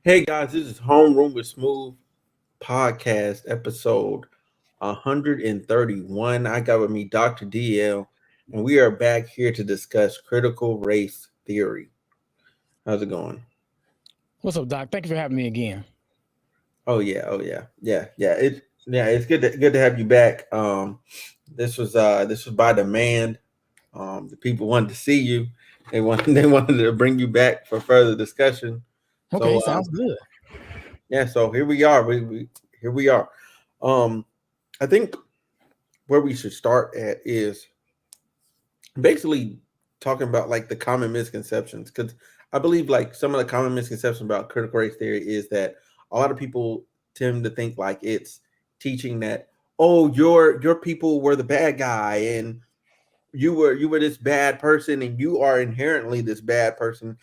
Hey guys, this is Homeroom with Smooth podcast episode 131. I got with me Dr. DL, and we are back here to discuss critical race theory. How's it going? What's up, Doc? Thank you for having me again. It's good to have you back. This was by demand. The people wanted to see you. They wanted to bring you back for further discussion. Okay, So sounds good. so here we are. Here we are. Um, I think where we should start at is basically talking about like the common misconceptions, because I believe like some of the common misconceptions about critical race theory is that a lot of people tend to think like it's teaching that, oh, your people were the bad guy and you were this bad person and you are inherently this bad person,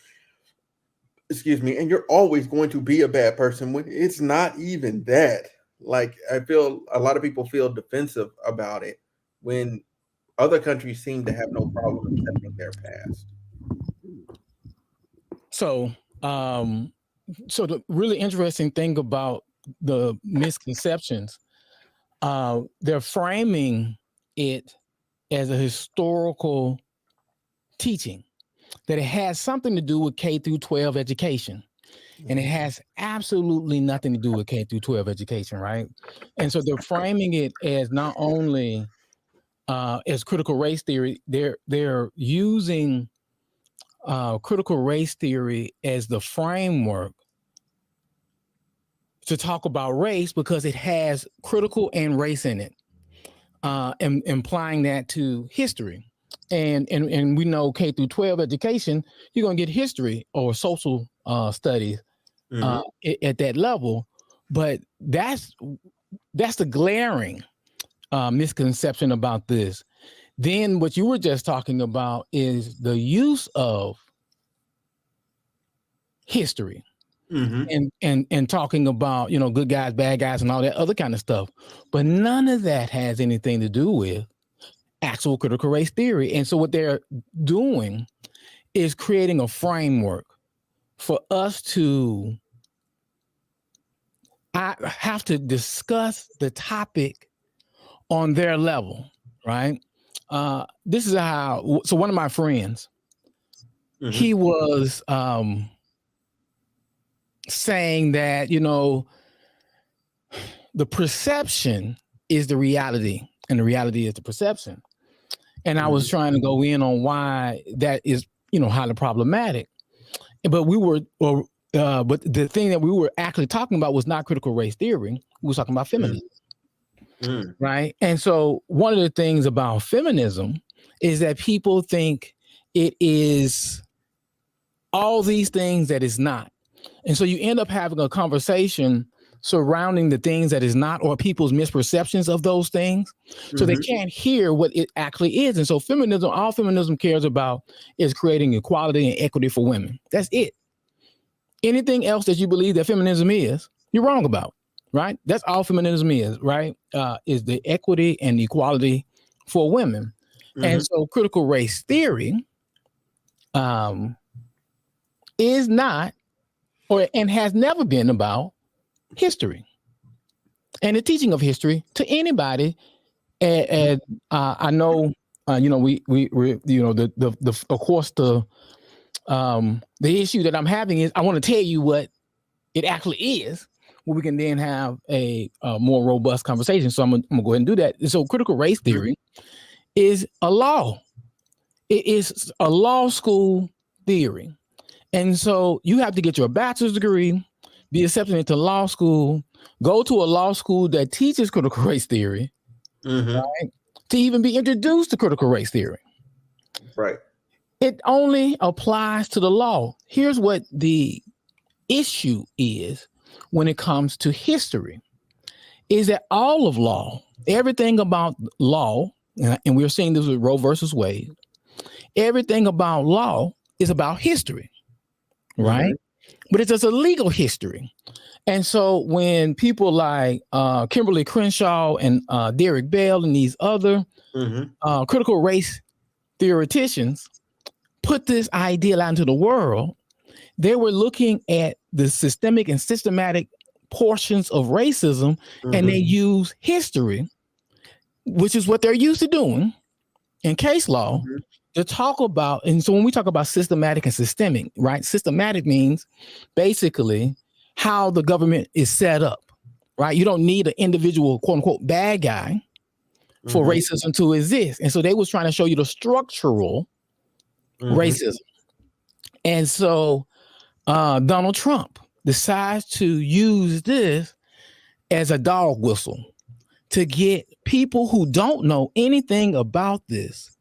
excuse me, and you're always going to be a bad person when it's not even that. Like, I feel a lot of people feel defensive about it when other countries seem to have no problem accepting their past. So, um, so the really interesting thing about the misconceptions, they're framing it as a historical teaching that it has something to do with K through 12 education. And it has absolutely nothing to do with K through 12 education, right? And so they're framing it as not only as critical race theory, they're using critical race theory as the framework to talk about race because it has critical and race in it, and implying that to history. And we know K through 12 education, you're going to get history or social studies at that level, but that's the glaring misconception about this. Then what you were just talking about is the use of history and talking about, good guys, bad guys, and all that other kind of stuff. But none of that has anything to do with actual critical race theory. And so what they're doing is creating a framework for us to have to discuss the topic on their level, right? This is how, so one of my friends, he was saying that, the perception is the reality and the reality is the perception. And I was trying to go in on why that is, highly problematic. But but the thing that we were actually talking about was not critical race theory. We were talking about feminism. Right. And so one of the things about feminism is that people think it is all these things that is not. And so you end up having a conversation surrounding the things that is not, or people's misperceptions of those things. So they can't hear what it actually is. And so all feminism cares about is creating equality and equity for women. That's it. Anything else that you believe that feminism is, you're wrong about. Right? That's all feminism is, right? Is the equity and equality for women. And so critical race theory is not, and has never been about history and the teaching of history to anybody. And I know, we of course, the issue that I'm having is I want to tell you what it actually is, where we can then have a more robust conversation. So I'm gonna go ahead and do that. And so critical race theory is a law. It is a law school theory. And so you have to get your bachelor's degree, be accepted into law school, go to a law school that teaches critical race theory, right? To even be introduced to critical race theory. Right. It only applies to the law. Here's what the issue is when it comes to history, is that all of law, everything about law, and we're seeing this with Roe versus Wade, everything about law is about history, right? But it's just a legal history. And so when people like Kimberly Crenshaw and Derek Bell and these other critical race theoreticians put this idea out into the world, they were looking at the systemic and systematic portions of racism, and they use history, which is what they're used to doing in case law, to talk about. And so when we talk about systematic and systemic, right? Systematic means basically how the government is set up, right? You don't need an individual quote unquote bad guy for racism to exist. And so they was trying to show you the structural racism. And so Donald Trump decides to use this as a dog whistle to get people who don't know anything about this,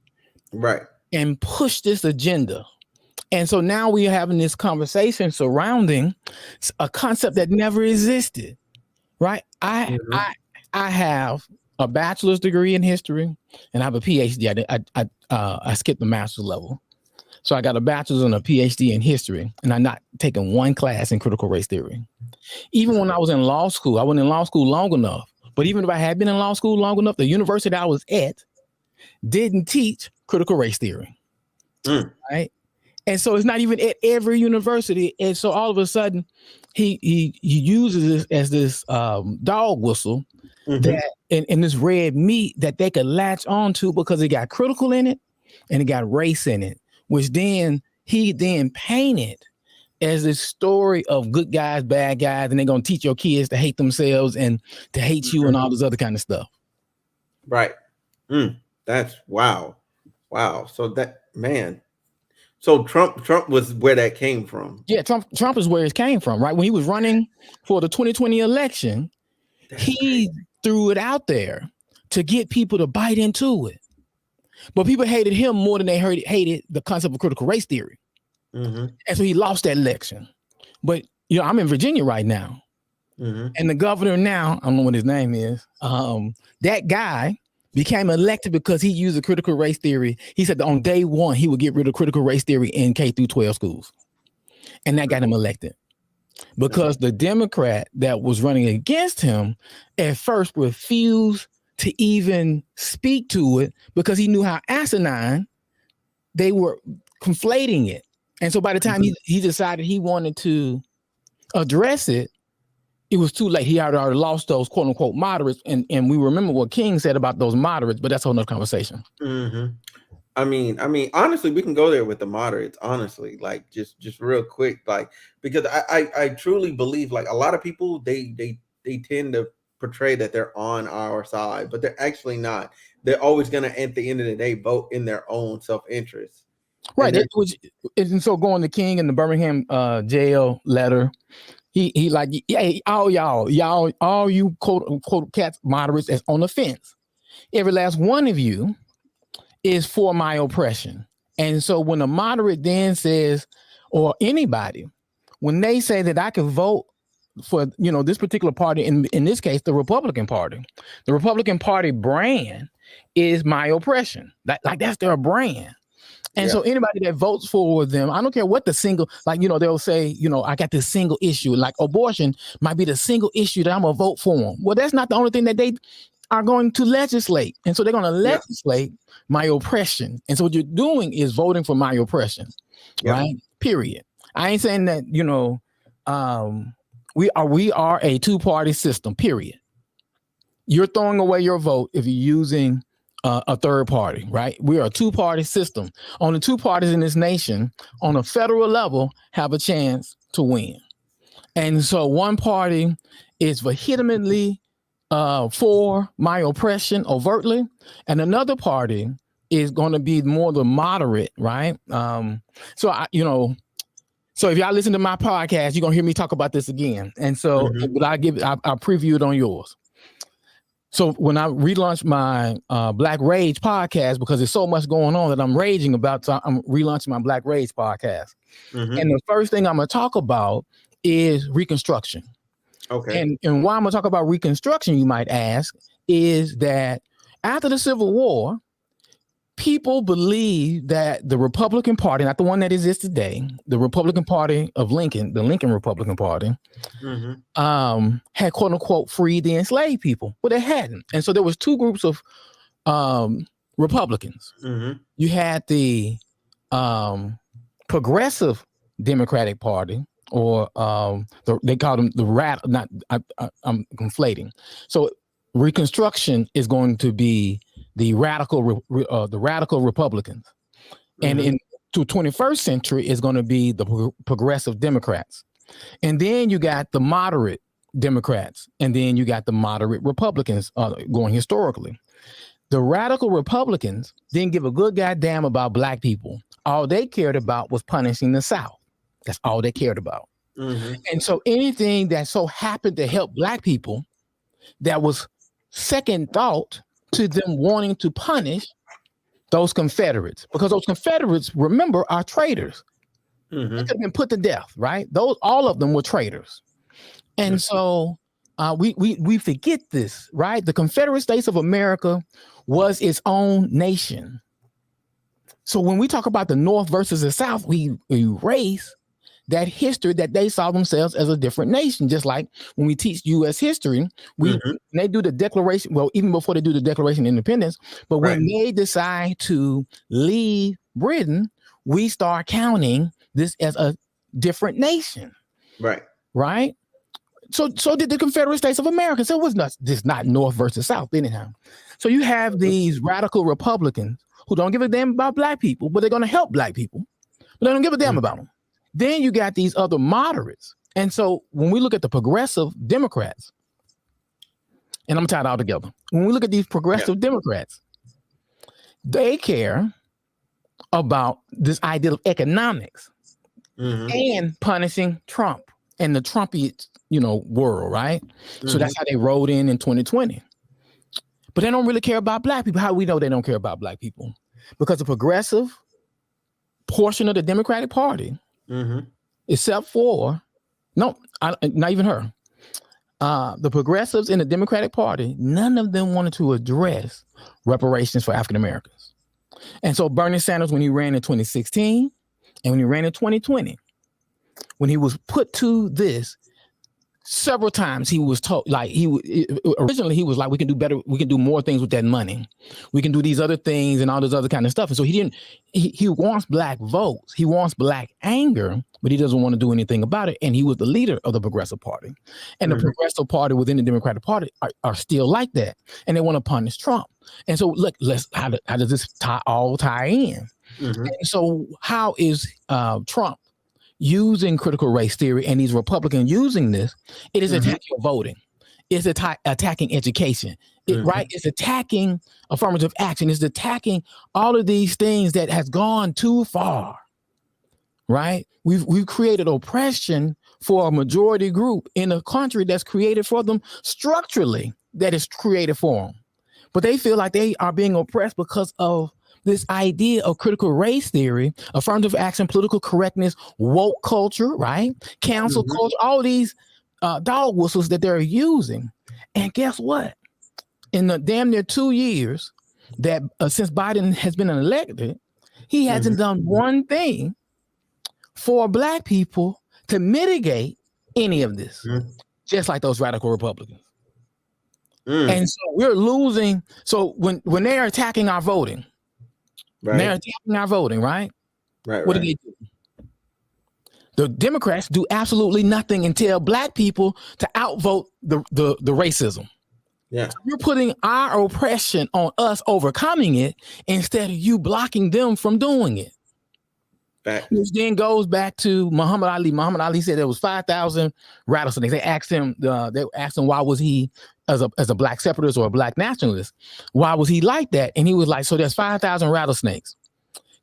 right, and push this agenda. And so now we're having this conversation surrounding a concept that never existed, right? I have a bachelor's degree in history, and I have a PhD. I skipped the master's level. So I got a bachelor's and a PhD in history, and I'm not taking one class in critical race theory. Even when I was in law school, I wasn't in law school long enough. But even if I had been in law school long enough, the university I was at didn't teach critical race theory, right? And so it's not even at every university. And so all of a sudden, he uses this as this dog whistle that in this red meat that they could latch onto because it got critical in it and it got race in it, which then he painted as this story of good guys, bad guys, and they're going to teach your kids to hate themselves and to hate you and all this other kind of stuff. Right. That's wow. So that, man. So Trump was where that came from. Yeah, Trump is where it came from, right? When he was running for the 2020 election, he threw it out there to get people to bite into it. But people hated him more than they hated the concept of critical race theory. And so he lost that election. But, you know, I'm in Virginia right now. And the governor now, I don't know what his name is, that guy became elected because he used a critical race theory. He said that on day one, he would get rid of critical race theory in K through 12 schools. And that got him elected. Because the Democrat that was running against him at first refused to even speak to it because he knew how asinine they were conflating it. And so by the time he decided he wanted to address it, it was too late. He had already lost those quote unquote moderates. And we remember what King said about those moderates, but that's a whole nother conversation. I mean, honestly, we can go there with the moderates, honestly, like just real quick, like, because I truly believe like a lot of people, they tend to portray that they're on our side, but they're actually not. They're always going to, at the end of the day, vote in their own self-interest. Right. And so going to King in the Birmingham jail letter, he like, hey, all you quote unquote cats moderates that's on the fence. Every last one of you is for my oppression. And so when a moderate then says, or anybody, when they say that I can vote for, you know, this particular party, in this case, the Republican Party brand is my oppression. Like that's their brand. And so anybody that votes for them, I don't care what the single, like, you know, they'll say, you know, I got this single issue, like abortion might be the single issue that I'm going to vote for them. Well, that's not the only thing that they are going to legislate. And so they're going to legislate my oppression. And so what you're doing is voting for my oppression, right? Period. I ain't saying that, you know, we are a two-party system, period. You're throwing away your vote if you're using a third party, right? We are a two-party system. Only two parties in this nation on a federal level have a chance to win. And so one party is vehemently for my oppression overtly, and another party is going to be more the moderate, right? So if y'all listen to my podcast, you're gonna hear me talk about this again. And so, but I preview it on yours. So when I relaunched my Black Rage podcast, because there's so much going on that I'm raging about, so I'm relaunching my Black Rage podcast. And the first thing I'm gonna talk about is Reconstruction. Okay. And why I'm gonna talk about Reconstruction, you might ask, is that after the Civil War, people believe that the Republican Party, not the one that exists today, the Republican Party of Lincoln, the Lincoln Republican Party, had quote unquote freed the enslaved people. Well, they hadn't. And so there was two groups of Republicans. You had the Progressive Democratic Party, or they call them the not. I'm conflating. So Reconstruction is going to be the radical Republicans, and in to 21st century is going to be the progressive Democrats, and then you got the moderate Democrats, and then you got the moderate Republicans going historically. The radical Republicans didn't give a good goddamn about black people. All they cared about was punishing the South. That's all they cared about. And so anything that so happened to help black people, that was second thought to them wanting to punish those Confederates, because those Confederates, remember, are traitors. They could have been put to death, right? All of them were traitors. And so we forget this, right? The Confederate States of America was its own nation. So when we talk about the North versus the South, we erase that history that they saw themselves as a different nation. Just like when we teach U.S. history, they do the Declaration, well, even before they do the Declaration of Independence, but when they decide to leave Britain, we start counting this as a different nation. Right? So did the Confederate States of America. So it was not North versus South anyhow. So you have these radical Republicans who don't give a damn about black people, but they're going to help black people, but they don't give a damn about them. Then you got these other moderates. And so when we look at the progressive Democrats, and I'm tied all together, when we look at these progressive Democrats, they care about this idea of economics and punishing Trump and the Trumpian, world, right? So that's how they rode in 2020. But they don't really care about black people. How do we know they don't care about black people? Because the progressive portion of the Democratic Party, except for, not even her, the progressives in the Democratic Party, none of them wanted to address reparations for African Americans. And so Bernie Sanders, when he ran in 2016 and when he ran in 2020, when he was put to this, several times he was told, like originally he was like, we can do better, we can do more things with that money, we can do these other things and all this other kind of stuff. And so he wants black votes, he wants black anger, but he doesn't want to do anything about it. And he was the leader of the Progressive Party, and the Progressive Party within the Democratic Party are still like that, and they want to punish Trump. And so look, how does this tie in? And so how is Trump using critical race theory and these Republicans using this? It is attacking voting. It's attacking education. Right? It's attacking affirmative action. It's attacking all of these things that has gone too far. Right? We've created oppression for a majority group in a country that's created for them structurally, that is created for them. But they feel like they are being oppressed because of this idea of critical race theory, affirmative action, political correctness, woke culture, right? Cancel culture, all these dog whistles that they're using. And guess what? In the damn near 2 years that since Biden has been elected, he hasn't done one thing for black people to mitigate any of this, just like those radical Republicans. And so we're losing. So when they're attacking our voting, they're attacking our voting, right? What do they do? The Democrats do absolutely nothing and tell black people to outvote the racism. So you're putting our oppression on us overcoming it instead of you blocking them from doing it. Which then goes back to Muhammad Ali. Muhammad Ali said there was 5,000 rattlesnakes. They asked him why was he, as a black separatist or a black nationalist, why was he like that? And he was like, so there's 5,000 rattlesnakes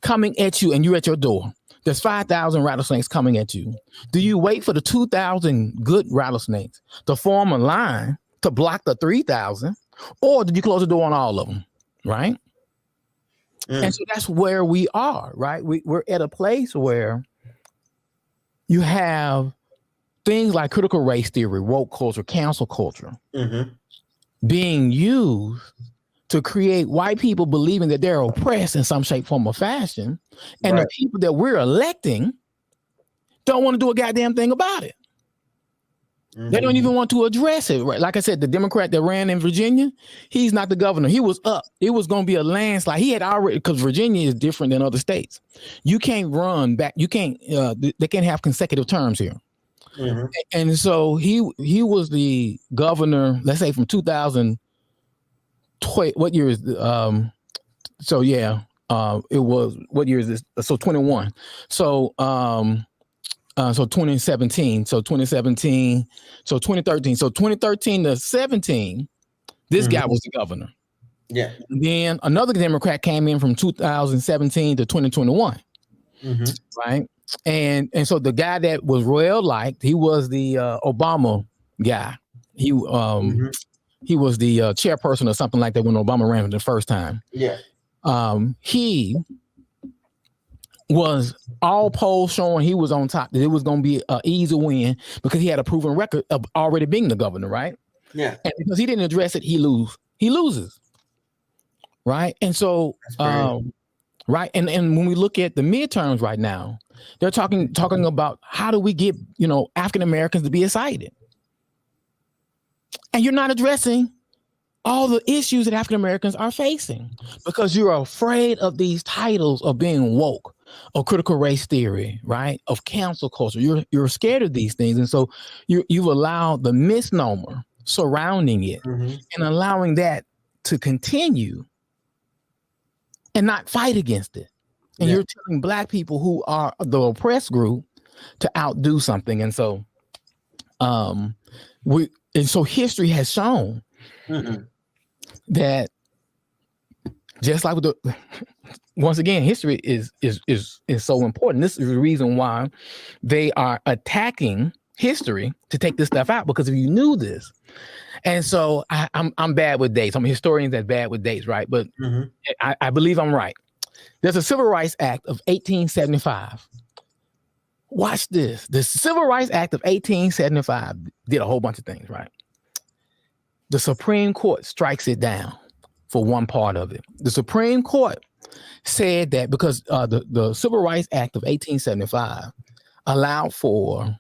coming at you and you're at your door. There's 5,000 rattlesnakes coming at you. Do you wait for the 2,000 good rattlesnakes to form a line to block the 3,000, or did you close the door on all of them? Right? And so that's where we are, right? We're at a place where you have things like critical race theory, woke culture, cancel culture being used to create white people believing that they're oppressed in some shape, form, or fashion. And the people that we're electing don't want to do a goddamn thing about it. They don't even want to address it. Right? Like I said, the Democrat that ran in Virginia, he's not the governor. He was up. It was going to be a landslide. He had already, because Virginia is different than other states. You can't run back. You can't, they can't have consecutive terms here. Mm-hmm. And so he was the governor, let's say from 2012. What year is so yeah, it was, what year is this? So 21. So so 2017, so 2017, so 2013, so 2013 to 17, this Mm-hmm. guy was the governor. Yeah. Then another Democrat came in from 2017 to 2021, Mm-hmm. right? And so the guy that was well liked, he was the Obama guy. He Mm-hmm. he was the chairperson or something like that when Obama ran for the first time. Yeah. He was, all polls showing he was on top, that it was going to be an easy win because he had a proven record of already being the governor, right? Yeah. And because he didn't address it, he loses, right? And so right, and when we look at the midterms right now, they're talking about how do we get African Americans to be excited, and you're not addressing all the issues that African Americans are facing because you're afraid of these titles of being woke, of critical race theory, right? Of cancel culture. You're scared of these things, and so you've allowed the misnomer surrounding it Mm-hmm. and allowing that to continue and not fight against it. And you're telling Black people who are the oppressed group to outdo something, and so so history has shown that, just like with the, once again, history is so important. This is the reason why they are attacking history to take this stuff out, because if you knew this, and so I'm bad with dates. I'm a historian that's bad with dates, right? But I believe I'm right. There's a Civil Rights Act of 1875. Watch this. The Civil Rights Act of 1875 did a whole bunch of things, right? The Supreme Court strikes it down for one part of it. The Supreme Court said that because the Civil Rights Act of 1875 allowed for,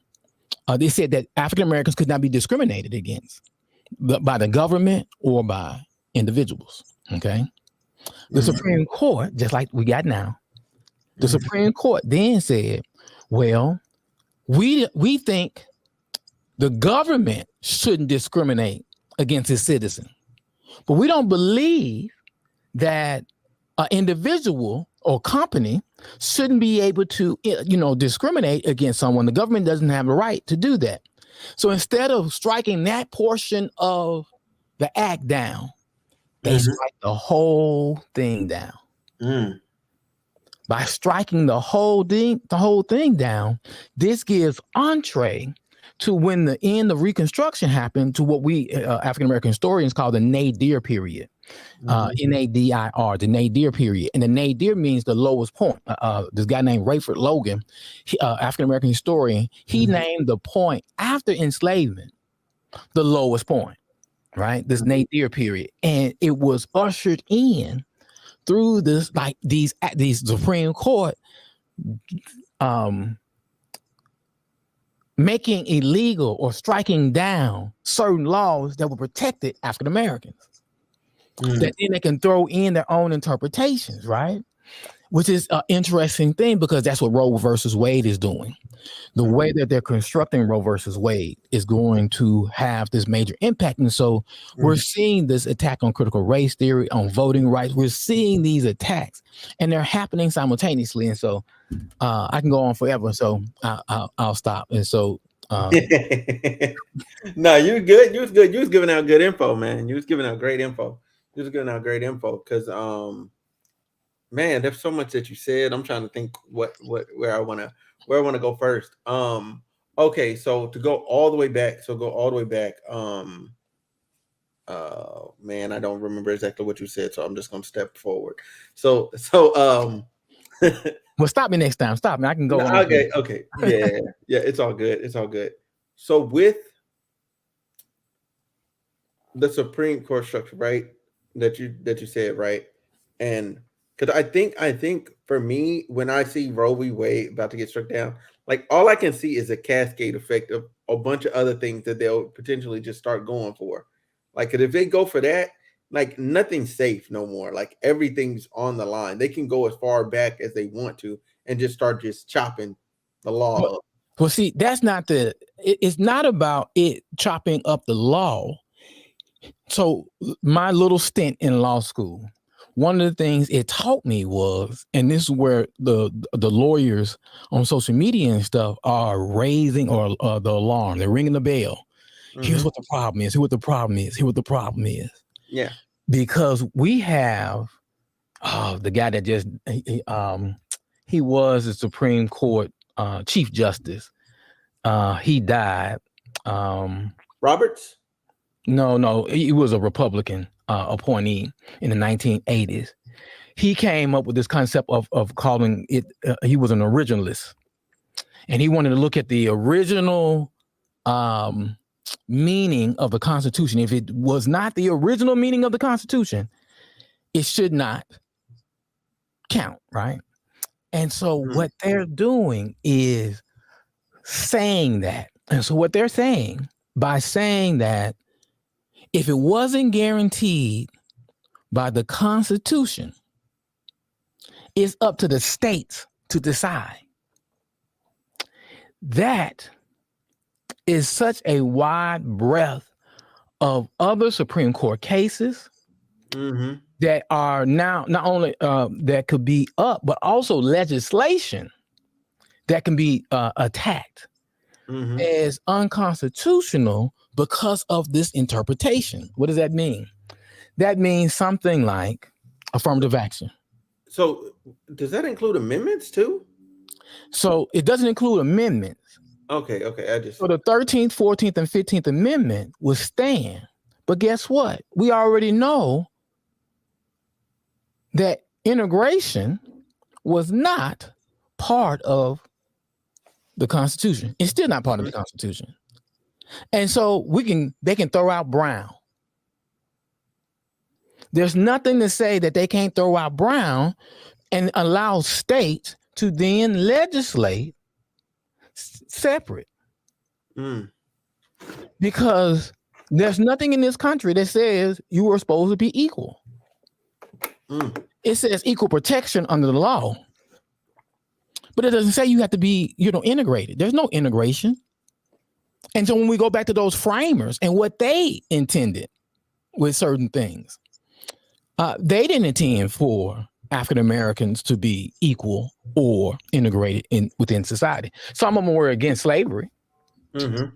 they said that African Americans could not be discriminated against by the government or by individuals. Okay. The Supreme Court, just like we got now, the Supreme Court then said, well, we think the government shouldn't discriminate against its citizen, but we don't believe that an individual or company shouldn't be able to, discriminate against someone. The government doesn't have a right to do that. So instead of striking that portion of the act down, they strike the whole thing down. By striking the whole thing down, this gives entree to when the end of Reconstruction happened, to what we African American historians call the nadir period. NADIR, the nadir period. And the nadir means the lowest point. This guy named Rayford Logan, African American historian, he named the point after enslavement the lowest point, right? This nadir period. And it was ushered in through this, like these Supreme Court making illegal or striking down certain laws that were protected African Americans. That then they can throw in their own interpretations, right? Which is an interesting thing, because that's what Roe versus Wade is doing. The way that they're constructing Roe versus Wade is going to have this major impact. And so we're seeing this attack on critical race theory, on voting rights. We're seeing these attacks, and they're happening simultaneously. And so I can go on forever. So I'll stop. And so no, you're good. You was good. You was giving out good info, man. You was giving out great info. You was giving out great info because man, there's so much that you said. I'm trying to think where I wanna go first. Okay, so to go all the way back, man, I don't remember exactly what you said, so I'm just gonna step forward. So well, stop me next time. Stop me. I can go on. Okay. Yeah, it's all good. So with the Supreme Court structure, right? That you said, right? And because I think for me, when I see Roe v. Wade about to get struck down, like all I can see is a cascade effect of a bunch of other things that they'll potentially just start going for. Like, 'cause if they go for that, like nothing's safe no more. Like everything's on the line. They can go as far back as they want to and just start chopping the law up. Well, see, that's not the it's not about it chopping up the law. So my little stint in law school, one of the things it taught me was, and this is where the lawyers on social media and stuff are raising or the alarm. They're ringing the bell. Here's what the problem is. Here's what the problem is. Here's what the problem is. Yeah. Because we have the guy that just he was the Supreme Court Chief Justice. He died. Roberts? No, he was a Republican appointee in the 1980s. He came up with this concept of calling it, he was an originalist. And he wanted to look at the original meaning of the Constitution. If it was not the original meaning of the Constitution, it should not count, right? And so what they're doing is saying that. And so what they're saying, by saying that, if it wasn't guaranteed by the Constitution, it's up to the states to decide. That is such a wide breadth of other Supreme Court cases that are now not only that could be up, but also legislation that can be attacked as unconstitutional because of this interpretation. What does that mean? That means something like affirmative action. So does that include amendments too? So it doesn't include amendments. Okay. So the 13th, 14th, and 15th Amendment will stand. But guess what? We already know that integration was not part of the Constitution. It's still not part of the Constitution. And so they can throw out Brown. There's nothing to say that they can't throw out Brown and allow states to then legislate separate. Because there's nothing in this country that says you were supposed to be equal. It says equal protection under the law. But it doesn't say you have to be, integrated. There's no integration. And so when we go back to those framers and what they intended with certain things, they didn't intend for African Americans to be equal or integrated within society. Some of them were against slavery. But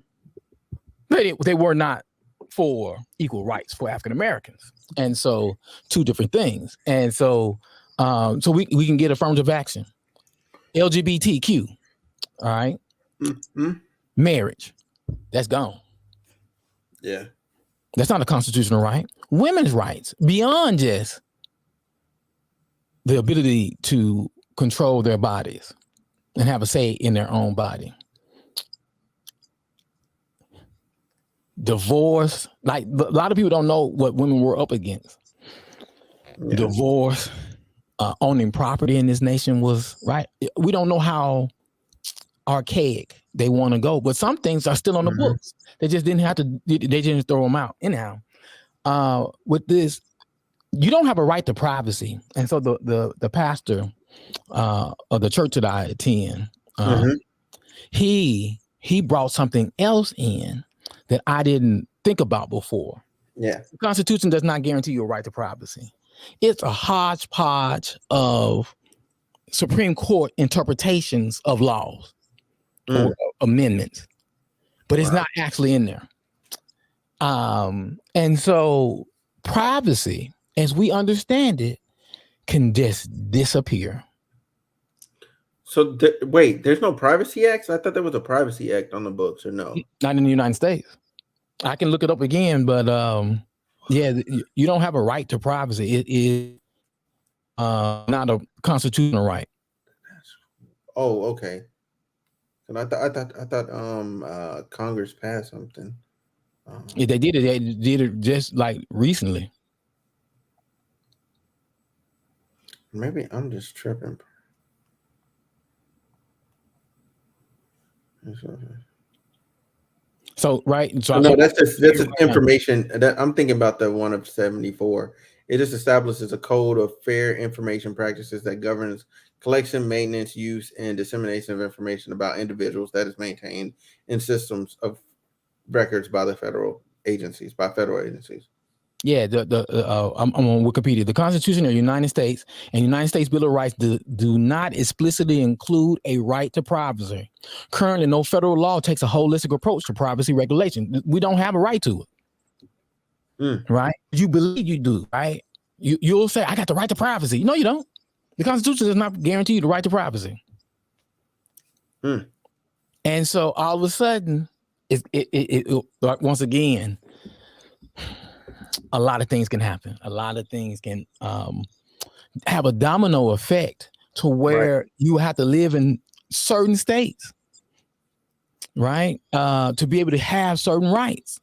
they were not for equal rights for African Americans. And so two different things. And so we can get affirmative action. LGBTQ, all right? Marriage, that's gone. Yeah. That's not a constitutional right. Women's rights, beyond just the ability to control their bodies and have a say in their own body. Divorce, like a lot of people don't know what women were up against. Yeah. Divorce, owning property in this nation was, right? We don't know how archaic they want to go, but some things are still on the books. They just didn't have to, they didn't throw them out. Anyhow, with this, you don't have a right to privacy. And so the pastor of the church that I attend, he brought something else in that I didn't think about before. Yeah. The Constitution does not guarantee you a right to privacy. It's a hodgepodge of Supreme Court interpretations of laws or amendments, but it's not actually in there. And so privacy, as we understand it, can just disappear. So wait, there's no Privacy Act? I thought there was a Privacy Act on the books, or no? Not in the United States. I can look it up again, but yeah, you don't have a right to privacy. It is not a constitutional right. Oh, okay. And I thought Congress passed something. If they did it just like recently. Maybe I'm just tripping. So right. So no, that's just information that I'm thinking about. The one of 74. It just establishes a code of fair information practices that governs collection, maintenance, use, and dissemination of information about individuals that is maintained in systems of records by the federal agencies. Yeah, I'm on Wikipedia. The Constitution of the United States and the United States Bill of Rights do not explicitly include a right to privacy. Currently, no federal law takes a holistic approach to privacy regulation. We don't have a right to it, right? You believe you do, right? You'll say, I got the right to privacy. No, you don't. The Constitution does not guarantee you the right to privacy. And so all of a sudden, it once again, a lot of things can happen. A lot of things can have a domino effect to where you have to live in certain states, right? To be able to have certain rights,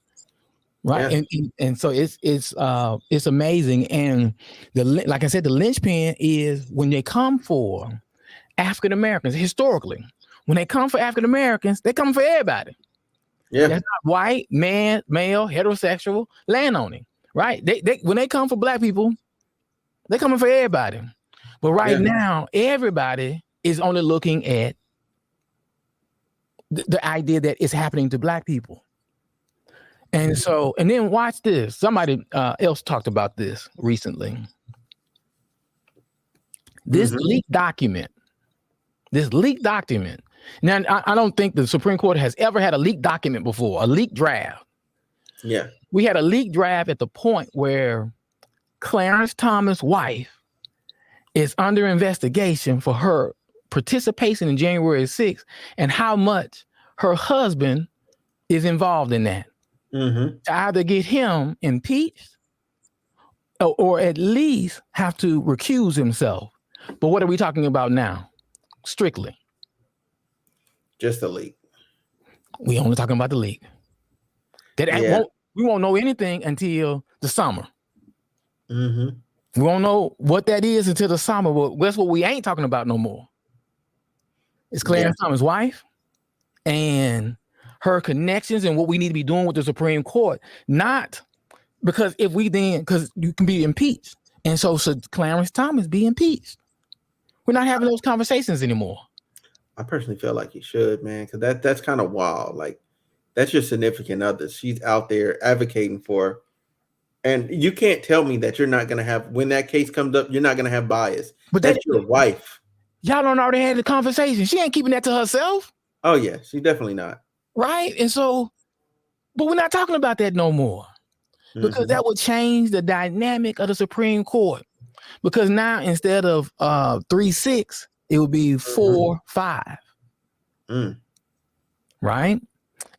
right? Yeah. And so it's amazing. And like I said, the linchpin is when they come for African Americans historically. When they come for African Americans, they come for everybody. Yeah, that's not white, man, male, heterosexual, landowning. Right? They when they come for black people, they're coming for everybody. But right now, everybody is only looking at the idea that it's happening to black people. And so, and then watch this. Somebody else talked about this recently. This leaked document. Now, I don't think the Supreme Court has ever had a leaked document before, a leaked draft. Yeah. We had a leaked draft at the point where Clarence Thomas' wife is under investigation for her participation in January 6th and how much her husband is involved in that. To either get him impeached or at least have to recuse himself. But what are we talking about now? Strictly. Just a leak. We only talking about the leak. We won't know anything until the summer. We won't know what that is until the summer. But that's what we ain't talking about no more. It's Clarence Thomas' wife and her connections and what we need to be doing with the Supreme Court. Not because because you can be impeached. And so should Clarence Thomas be impeached? We're not having those conversations anymore. I personally feel like he should, man, because that's kind of wild. Like, that's your significant other. She's out there advocating for, and you can't tell me that you're not going to have, when that case comes up, you're not going to have bias. But that's your wife. Y'all don't already had the conversation. She ain't keeping that to herself. Oh, yeah. She's definitely not. Right? And so, but we're not talking about that no more. Because that would change the dynamic of the Supreme Court. Because now instead of 3-6, it would be 4-5. Right?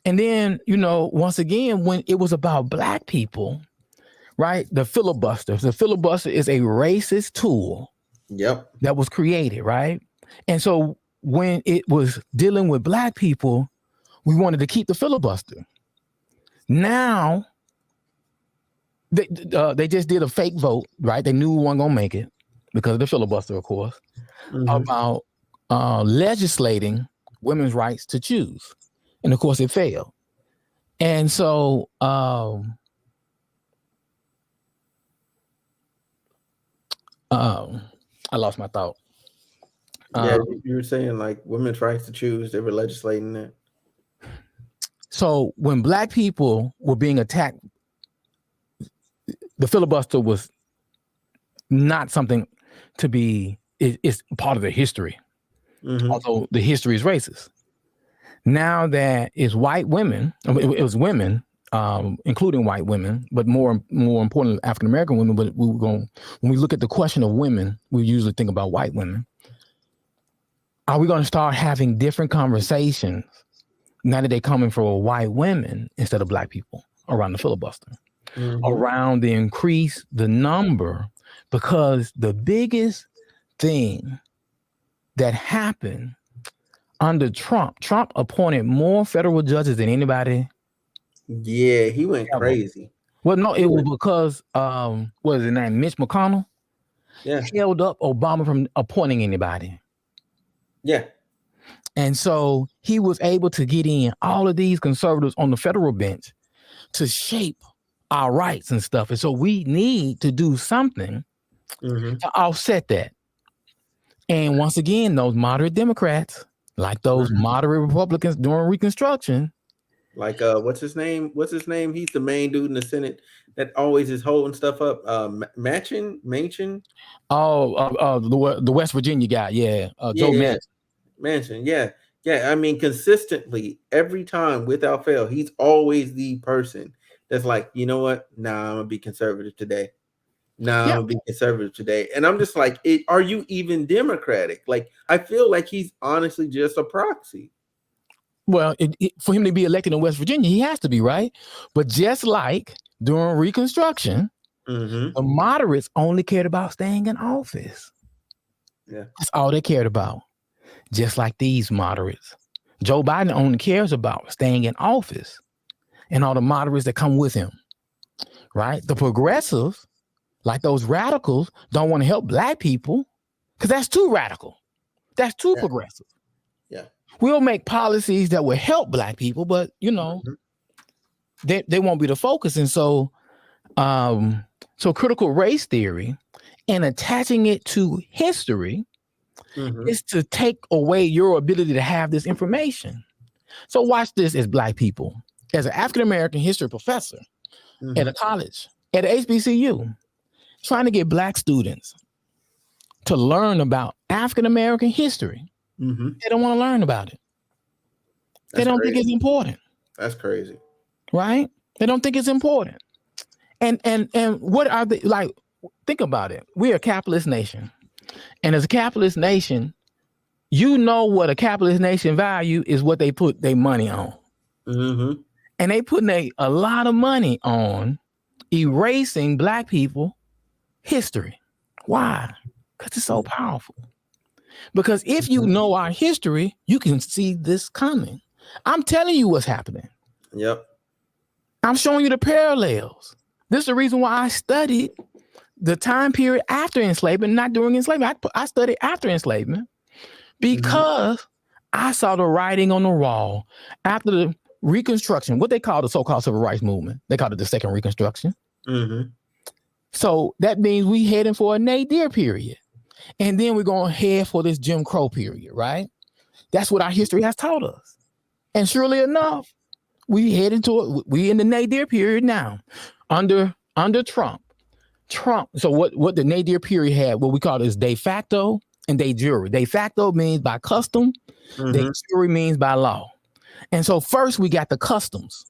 And then, once again, when it was about black people, right? The filibuster is a racist tool. That was created, right? And so when it was dealing with black people, we wanted to keep the filibuster. Now, they just did a fake vote, right? They knew we weren't gonna make it because of the filibuster, of course, about legislating women's rights to choose. And of course, it failed. And so I lost my thought. You were saying like women's rights to choose, they were legislating that. So when black people were being attacked, the filibuster was not something to be, it's part of the history. Although the history is racist. Now that it's white women, it was women, including white women, but more importantly, African American women. But when we look at the question of women, we usually think about white women. Are we going to start having different conversations now that they're coming for white women instead of black people around the filibuster, around the number? Because the biggest thing that happened under Trump appointed more federal judges than anybody. Yeah, he went crazy. Well, no, it was because what is his name? Mitch McConnell held up Obama from appointing anybody. Yeah. And so he was able to get in all of these conservatives on the federal bench to shape our rights and stuff. And so we need to do something to offset that. And once again, those moderate Democrats, like those moderate Republicans during Reconstruction. Like what's his name? What's his name? He's the main dude in the Senate that always is holding stuff up. Manchin. Oh, the West Virginia guy, yeah, Joe Yeah, Manchin. Manchin. Yeah. I mean, consistently every time without fail, he's always the person that's like, you know what? Nah, I'm gonna be conservative today. Nah, I'm Yeah. gonna be conservative today. And I'm just like, are you even Democratic? Like, I feel like he's honestly just a proxy. Well, for him to be elected in West Virginia, he has to be, right? But just like during Reconstruction, the moderates only cared about staying in office. Yeah. That's all they cared about. Just like these moderates. Joe Biden only cares about staying in office and all the moderates that come with him, right? The progressives, like those radicals, don't want to help black people because that's too radical. That's too progressive. Yeah. We'll make policies that will help black people, but they won't be the focus. And so critical race theory and attaching it to history is to take away your ability to have this information. So watch this as black people, as an African-American history professor at a college, at HBCU, trying to get black students to learn about African-American history. They don't want to learn about it. They don't think it's important. That's crazy. Right? They don't think it's important. And what are they like? Think about it. We're a capitalist nation. And as a capitalist nation, you know what a capitalist nation value is what they put their money on. And they putting a lot of money on erasing black people history. Why? Because it's so powerful. Because if you know our history, you can see this coming. I'm telling you what's happening. Yep. I'm showing you the parallels. This is the reason why I studied the time period after enslavement, not during enslavement. I studied after enslavement because I saw the writing on the wall after the Reconstruction, what they call the so-called civil rights movement. They called it the second Reconstruction. So that means we heading for a nadir period. And then we're going to head for this Jim Crow period, right? That's what our history has taught us. And surely enough, we head into it. We in the nadir period now under Trump. So what the nadir period had, what we call is de facto and de jure. De facto means by custom. De jure means by law. And so first we got the customs,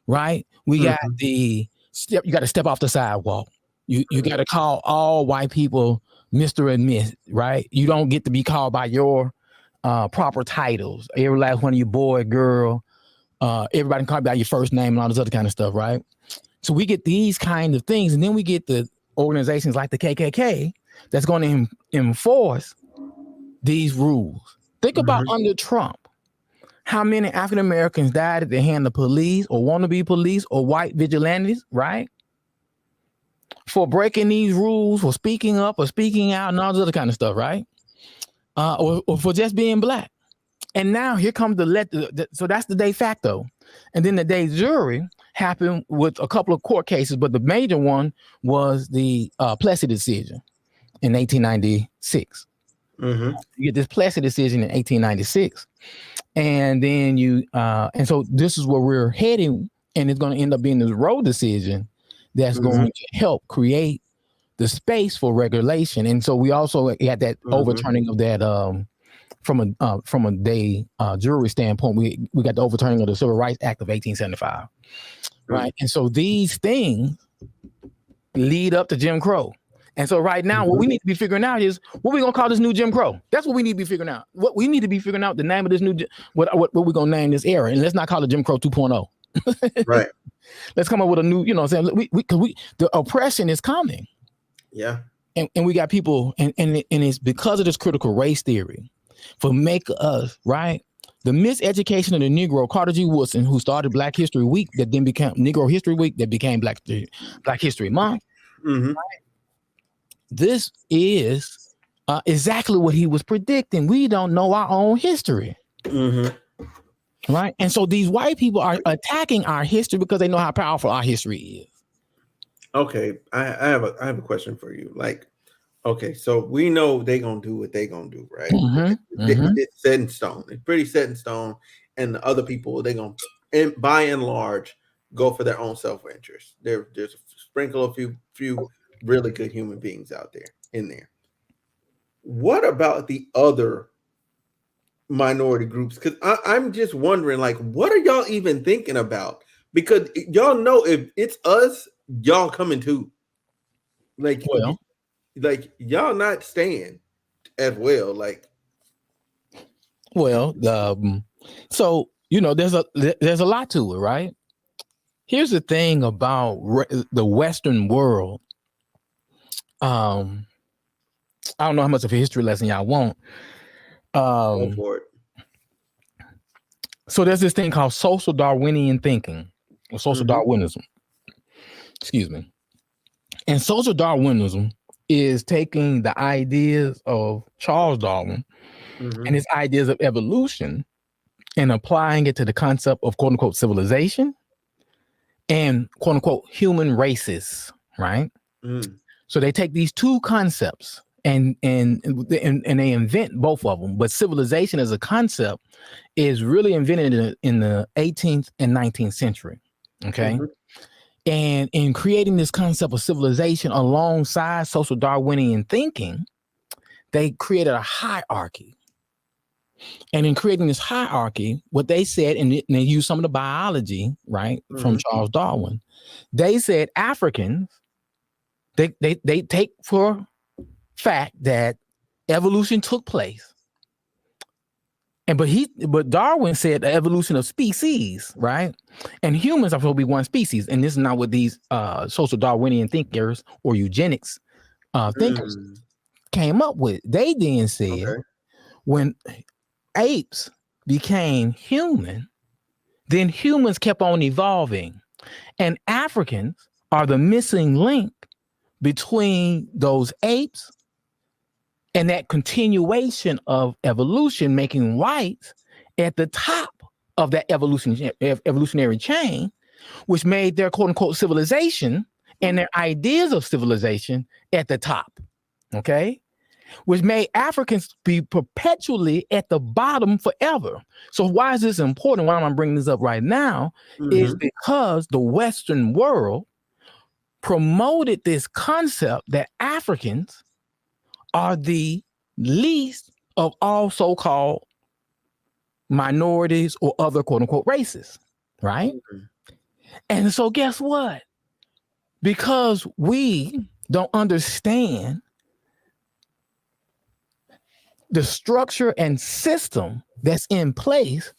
right? We got you got to step off the sidewalk. You got to call all white people Mr. and Miss, right? You don't get to be called by your proper titles. Every last one of you, boy, girl, everybody can call you by your first name and all this other kind of stuff, right? So we get these kind of things, and then we get the organizations like the KKK that's going to enforce these rules. Think about under Trump, how many African Americans died at the hand of police or wannabe police or white vigilantes, right? For breaking these rules, for speaking up or speaking out and all this other kind of stuff, right? Or for just being black. And now here comes so that's the de facto. And then the de jure happened with a couple of court cases, but the major one was the Plessy decision in 1896. You get this Plessy decision in 1896. And then and so this is where we're heading, and it's going to end up being this Roe decision that's going to help create the space for regulation. And so we also had that overturning of that from a de jure standpoint. We got the overturning of the Civil Rights Act of 1875, right? And so these things lead up to Jim Crow. And so right now, what we need to be figuring out is what we're gonna call this new Jim Crow. That's what we need to be figuring out. What we need to be figuring out the name of this new what we're gonna name this era, and let's not call it Jim Crow 2.0. Right. Let's come up with a new, what I'm saying, because the oppression is coming. Yeah. And we got people, and it's because of this critical race theory, for make us, right? The miseducation of the Negro, Carter G. Woodson, who started Black History Week, that then became Negro History Week, that became Black History Month. Right? This is exactly what he was predicting. We don't know our own history. Right? And so these white people are attacking our history because they know how powerful our history is. Okay, I have a question for you. Like, Okay, so we know they gonna do what they gonna do, right? Mm-hmm, mm-hmm. It's set in stone. It's pretty set in stone, and the other people they gonna, and by and large, go for their own self interest. There's a sprinkle of few really good human beings out there in there. What about the other minority groups? Because I'm just wondering, like, what are y'all even thinking about? Because y'all know if it's us, y'all coming too. Like, Well, y'all not staying as well. Like, well, so there's a lot to it, right? Here's the thing about the Western world. I don't know how much of a history lesson y'all want. go for it. So there's this thing called social Darwinian thinking, or social Darwinism. Excuse me. And social Darwinism is taking the ideas of Charles Darwin and his ideas of evolution and applying it to the concept of quote unquote civilization and quote unquote human races, right? So they take these two concepts and they invent both of them. But civilization as a concept is really invented in the 18th and 19th century. Okay. And in creating this concept of civilization alongside social Darwinian thinking, they created a hierarchy. And in creating this hierarchy, what they said, and they used some of the biology, right, from Charles Darwin, they said Africans, they take for fact that evolution took place. But Darwin said the evolution of species, right? And humans are supposed to be one species. And this is not what these social Darwinian thinkers or eugenics thinkers came up with. They then said when apes became human, then humans kept on evolving. And Africans are the missing link between those apes and that continuation of evolution, making whites at the top of that evolutionary chain, which made their quote unquote civilization and their ideas of civilization at the top. Okay. Which made Africans be perpetually at the bottom forever. So why is this important? Why am I bringing this up right now? Is because the Western world promoted this concept that Africans are the least of all so-called minorities or other quote-unquote races, right? And so guess what? Because we don't understand the structure and system that's in place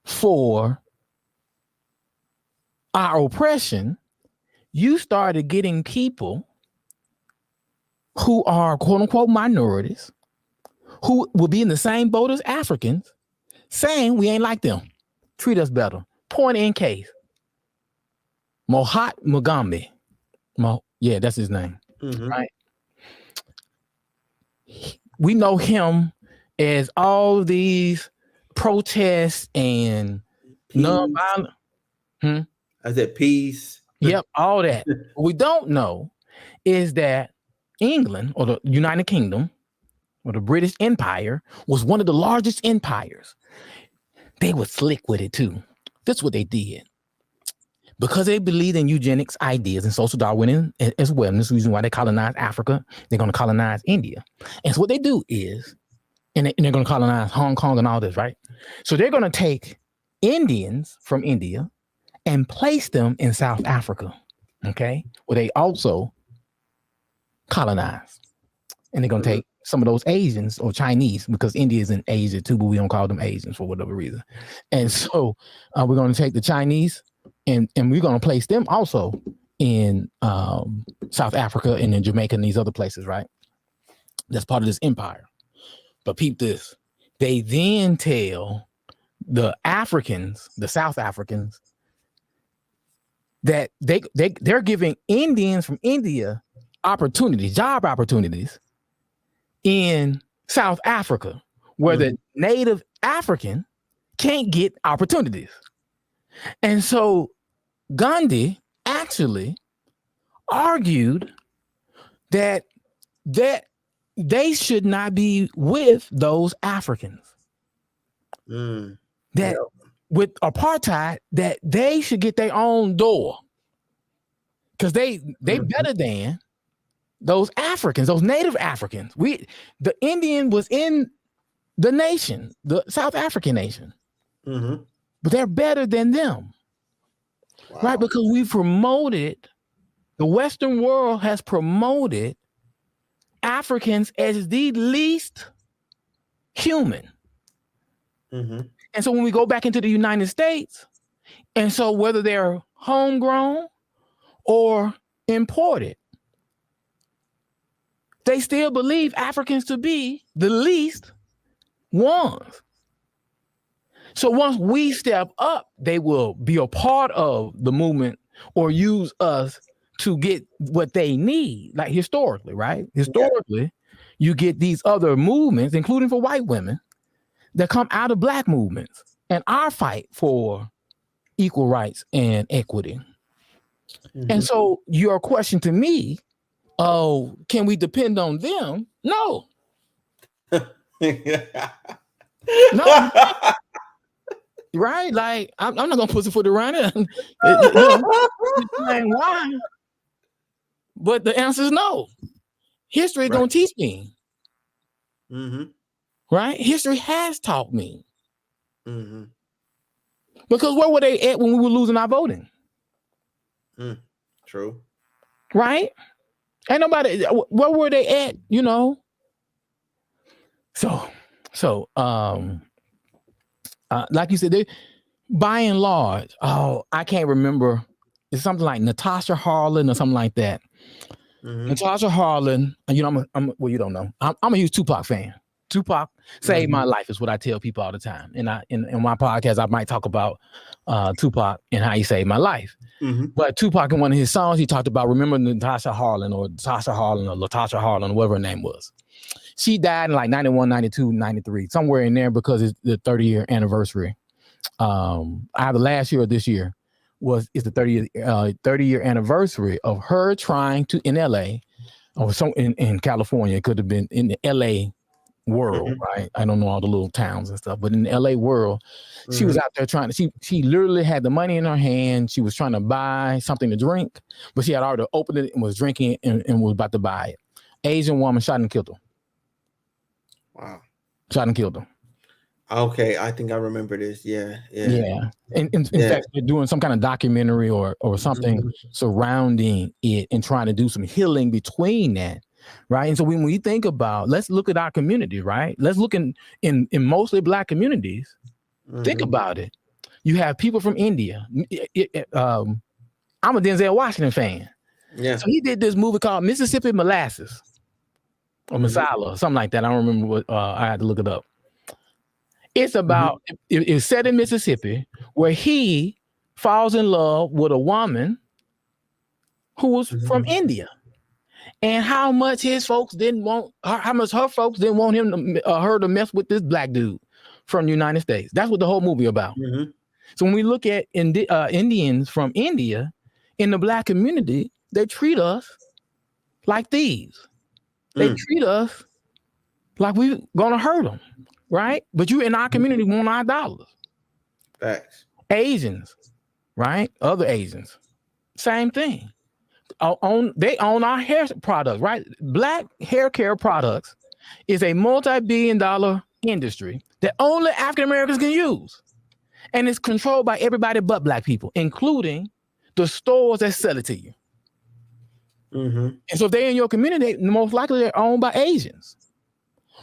for our oppression, you started getting people who are quote unquote minorities who will be in the same boat as Africans saying we ain't like them. Treat us better. Point in case. Mohat Mugambi. Yeah, that's his name. Right? We know him as all these protests and nonviolent. I said peace. Yep, all that. What we don't know is that England or the United Kingdom or the British Empire was one of the largest empires. They were slick with it too. That's what they did. Because they believed in eugenics ideas and social Darwinism as well. And this is the reason why they colonized Africa. They're going to colonize India. And so what they do is, and they're going to colonize Hong Kong and all this, right? So they're going to take Indians from India and place them in South Africa, okay? Where they also colonize. And they're going to take some of those Asians or Chinese, because India is in Asia too, but we don't call them Asians for whatever reason. And so we're going to take the Chinese and we're going to place them also in South Africa and in Jamaica and these other places, right? That's part of this empire. But peep this. They then tell the Africans, the South Africans, that they're giving Indians from India opportunities, job opportunities in South Africa, where the native African can't get opportunities. And so Gandhi actually argued that they should not be with those Africans. Mm. That with apartheid, that they should get their own door. Because they better than those Africans, those native Africans. The Indian was in the nation, the South African nation. But they're better than them. Wow. Right? Because we promoted, the Western world has promoted Africans as the least human. And so when we go back into the United States, and so whether they're homegrown or imported, they still believe Africans to be the least ones. So once we step up, they will be a part of the movement or use us to get what they need, like historically, right? Historically, you get these other movements, including for white women, that come out of Black movements and our fight for equal rights and equity. And so your question to me, oh, can we depend on them? No. No. Right? Like, I'm not going to put the foot around it. Why? But the answer is no. History is going to teach me. Right? History has taught me. Because where were they at when we were losing our voting? True. Right? Ain't nobody, where were they at, you know? So, like you said, they, by and large, I can't remember. It's something like Natasha Harlan or something like that. Natasha Harlan, you know, well, you don't know. I'm a huge Tupac fan. Tupac saved my life is what I tell people all the time. And in my podcast, I might talk about Tupac and how he saved my life. But Tupac, in one of his songs, he talked about, remember Natasha Harlan or Tasha Harlan or Latasha Harlan, whatever her name was. She died in like 91, 92, 93, somewhere in there, because it's the 30-year anniversary. Either last year or this year is the 30-year anniversary of her trying to, in LA, or in California, it could have been in the LA world, right? I don't know all the little towns and stuff, but in the LA world, she was out there trying to, she literally had the money in her hand. She was trying to buy something to drink, but she had already opened it and was drinking and was about to buy it. Asian woman shot and killed her. Wow. Shot and killed her. Okay, I think I remember this. Yeah. In fact, they're doing some kind of documentary or something surrounding it and trying to do some healing between that, right? And so when we think about, let's look at our community, right? Let's look in mostly Black communities. Think about it. You have people from India. I'm a Denzel Washington fan. Yeah. So he did this movie called Mississippi Molasses or Masala or something like that. I don't remember what. I had to look it up. It's about, it's set in Mississippi, where he falls in love with a woman who was from India, and how much his folks didn't want, how much her folks didn't want him to, her to mess with this Black dude from the United States. That's what the whole movie about. So when we look at Indians from India in the Black community, they treat us like thieves. They treat us like we're gonna hurt them. Right? But you in our community want our dollars. Facts. Asians, right? Other Asians, same thing. They own our hair products, right? Black hair care products is a multi-billion-dollar industry that only African Americans can use. And it's controlled by everybody but Black people, including the stores that sell it to you. And so if they're in your community, most likely they're owned by Asians.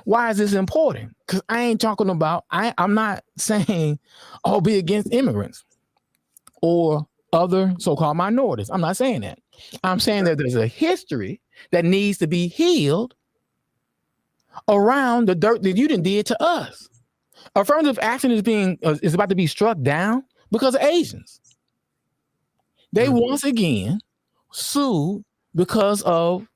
Why is this important? Because I ain't talking about, I'm not saying, be against immigrants or other so-called minorities. I'm not saying that. I'm saying that there's a history that needs to be healed around the dirt that you done did to us. Affirmative action is about to be struck down because of Asians. They once again sued because of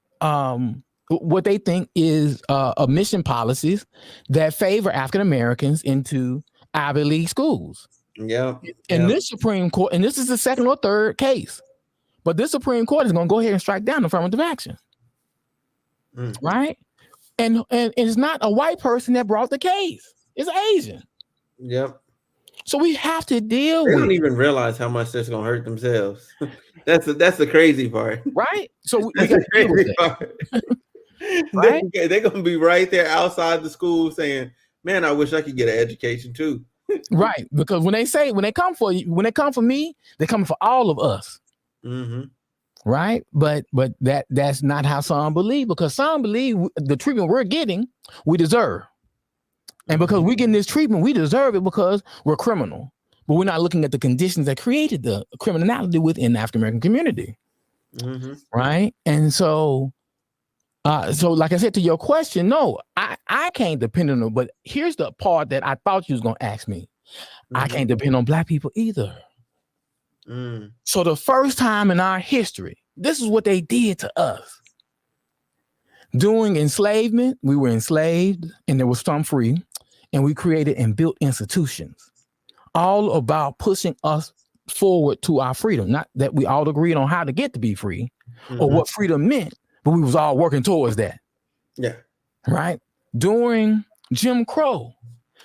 what they think is admission policies that favor African Americans into Ivy League schools. And this Supreme Court, and this is the second or third case, but this Supreme Court is going to go ahead and strike down affirmative action. Right? And it's not a white person that brought the case. It's Asian. Yep. So we have to deal They with don't it, even realize how much that's gonna hurt themselves. That's the crazy part. right? So we That's got the to deal with crazy it, part. right? They're gonna be right there outside the school saying, "Man, I wish I could get an education too." Right. Because when they come for you, when they come for me, they're coming for all of us. Mm-hmm. Right. But that's not how some believe, because some believe the treatment we're getting, we deserve. And because we're getting this treatment, we deserve it because we're criminal. But we're not looking at the conditions that created the criminality within the African American community. Mm-hmm. Right. And so like I said, to your question, no, I can't depend on them. But here's the part that I thought you was going to ask me. Mm-hmm. I can't depend on Black people either. Mm. So the first time in our history, this is what they did to us. During enslavement, we were enslaved and there was some free, and we created and built institutions all about pushing us forward to our freedom. Not that we all agreed on how to get to be free or what freedom meant, but we was all working towards that. Yeah. Right? During Jim Crow,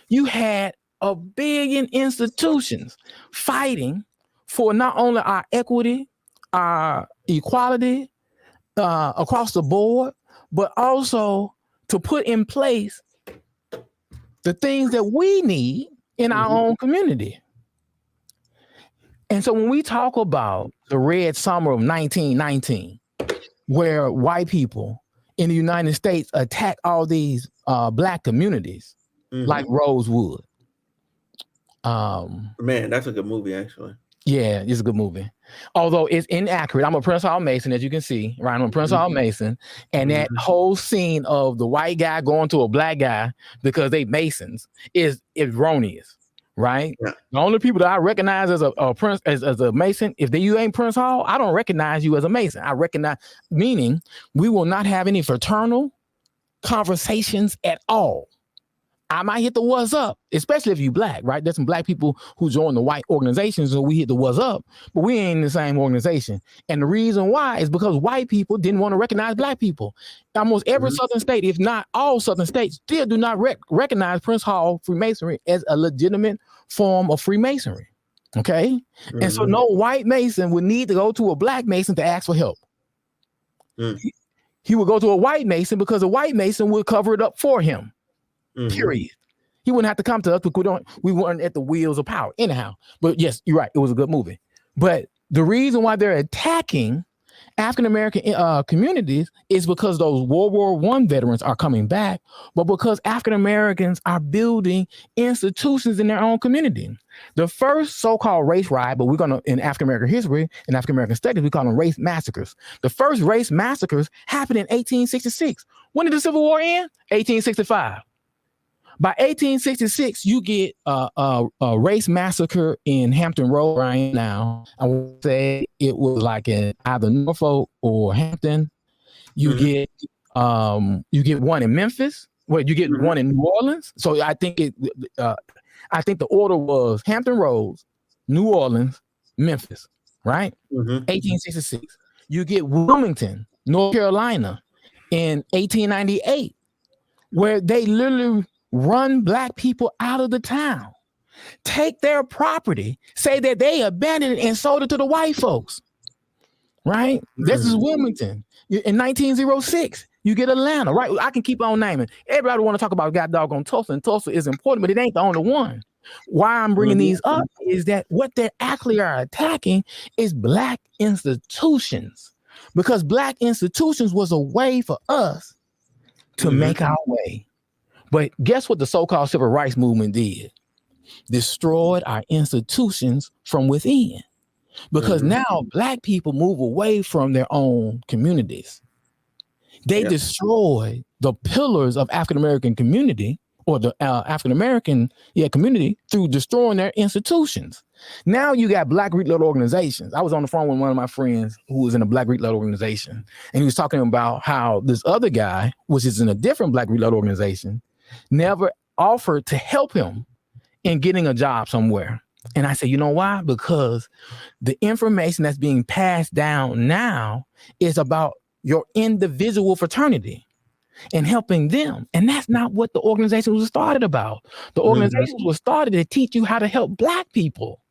you had 1 billion institutions fighting for not only our equity, our equality across the board, but also to put in place the things that we need in our own community. And so when we talk about the Red Summer of 1919, where white people in the United States attack all these Black communities like Rosewood. Man, that's a good movie, actually. Yeah, it's a good movie. Although it's inaccurate. I'm a Prince Hall Mason, as you can see, right? I'm a Prince Hall Mason. And that whole scene of the white guy going to a Black guy because they Masons is erroneous, right? Yeah. The only people that I recognize as a Prince, as a Mason, if you ain't Prince Hall, I don't recognize you as a Mason. I recognize, meaning we will not have any fraternal conversations at all. I might hit the what's up, especially if you Black, right? There's some Black people who join the white organizations, so we hit the what's up, but we ain't in the same organization. And the reason why is because white people didn't want to recognize Black people. Almost every Southern state, if not all Southern states, still do not recognize Prince Hall Freemasonry as a legitimate form of Freemasonry. Okay? And so no white Mason would need to go to a Black Mason to ask for help. He would go to a white Mason because a white Mason would cover it up for him. Period. He wouldn't have to come to us because we weren't at the wheels of power anyhow. But yes, you're right. It was a good movie. But the reason why they're attacking African American communities is because those World War I veterans are coming back, but because African Americans are building institutions in their own community. The first so-called race riot, but we're going to, in African American history and African American studies, we call them race massacres. The first race massacres happened in 1866. When did the Civil War end? 1865. By 1866, you get a race massacre in Hampton Road right now. I would say it was like in either Norfolk or Hampton. You get one in Memphis. Well, you get one in New Orleans. So I think the order was Hampton Roads, New Orleans, Memphis. Right? 1866. You get Wilmington, North Carolina, in 1898, where they literally run Black people out of the town, take their property, say that they abandoned it and sold it to the white folks. Right? This is Wilmington. In 1906, you get Atlanta. Right? I can keep on naming. Everybody want to talk about God doggone Tulsa, and Tulsa is important, but it ain't the only one. Why I'm bringing these up is that what they actually are attacking is Black institutions, because Black institutions was a way for us to make our way. But guess what the so-called civil rights movement did? Destroyed our institutions from within. Because now Black people move away from their own communities. They destroy the pillars of African-American community, or the African-American community, through destroying their institutions. Now you got Black Greek-led organizations. I was on the phone with one of my friends who was in a Black Greek-led organization, and he was talking about how this other guy, which is in a different Black Greek-led organization, never offered to help him in getting a job somewhere. And I said, you know why? Because the information that's being passed down now is about your individual fraternity. and helping them. And that's not what the organization was started about. The organization was started to teach you how to help Black people.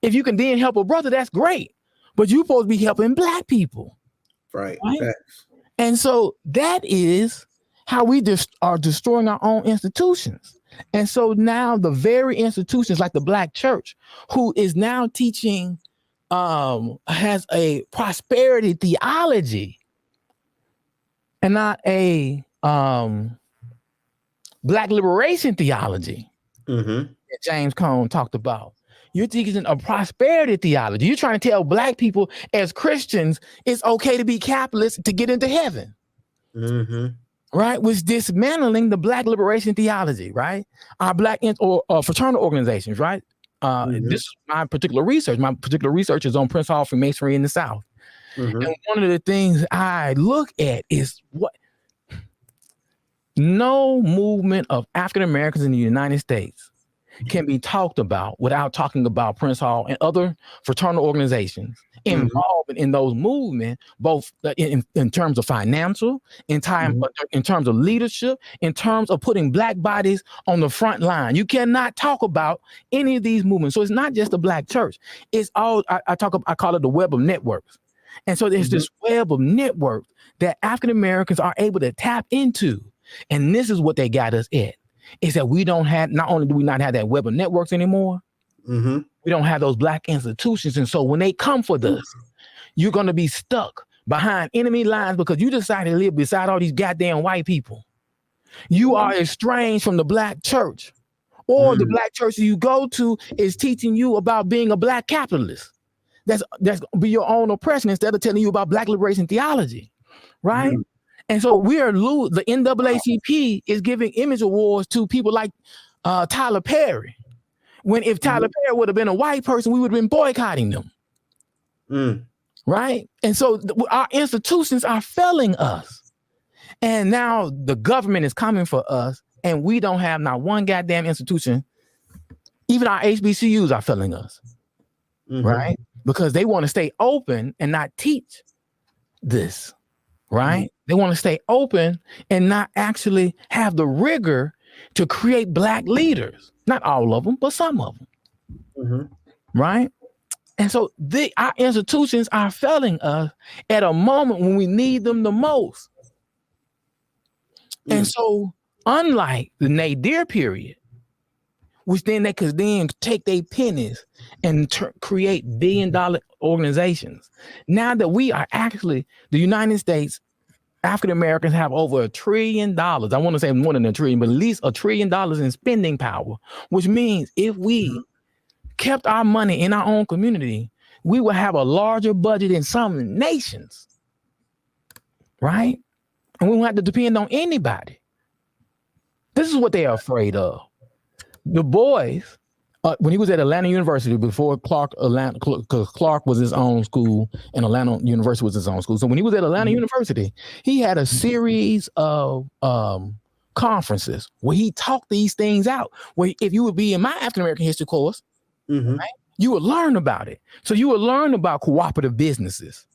If you can then help a brother, that's great. But you're supposed to be helping Black people. Right. And so that is how we just are destroying our own institutions. And so now the very institutions like the Black church, who is now teaching, has a prosperity theology and not a Black liberation theology that James Cone talked about. You're teaching a prosperity theology. You're trying to tell Black people as Christians it's okay to be capitalists to get into heaven. Right? Was dismantling the Black liberation theology, right? Our Black or fraternal organizations, right? This is my particular research. My particular research is on Prince Hall Freemasonry in the South. And one of the things I look at is what no movement of African Americans in the United States can be talked about without talking about Prince Hall and other fraternal organizations involved in those movements, both in terms of financial, in terms of leadership, in terms of putting Black bodies on the front line. You cannot talk about any of these movements. So it's not just the Black church. It's all I call it the web of networks. And so there's this web of networks that African Americans are able to tap into. And this is what they got us at. Is that we don't have, not only do we not have that web of networks anymore, we don't have those Black institutions. And so when they come for this, you're going to be stuck behind enemy lines because you decided to live beside all these goddamn white people. You are estranged from the Black church, or the Black church you go to is teaching you about being a Black capitalist. That's be your own oppression instead of telling you about Black liberation theology, right? And so we are the NAACP is giving image awards to people like Tyler Perry. When if Tyler Perry would have been a white person, we would have been boycotting them. Right? And so our institutions are failing us. And now the government is coming for us, and we don't have not one goddamn institution. Even our HBCUs are failing us. Right? Because they want to stay open and not teach this. Right? They want to stay open and not actually have the rigor to create Black leaders. Not all of them, but some of them. Right? And so our institutions are failing us at a moment when we need them the most. And so, unlike the Nadir period, which then they could then take their pennies and create billion-dollar organizations. Now that we are actually, the United States, African Americans have over $1 trillion. I want to say more than $1 trillion, but at least $1 trillion in spending power, which means if we kept our money in our own community, we will have a larger budget in some nations, right? And we won't have to depend on anybody. This is what they are afraid of. The boys, when he was at Atlanta University before Clark was his own school and Atlanta University was his own school. So when he was at Atlanta University, he had a series of conferences where he talked these things out. Where if you would be in my African American history course, right, you would learn about it. So you would learn about cooperative businesses.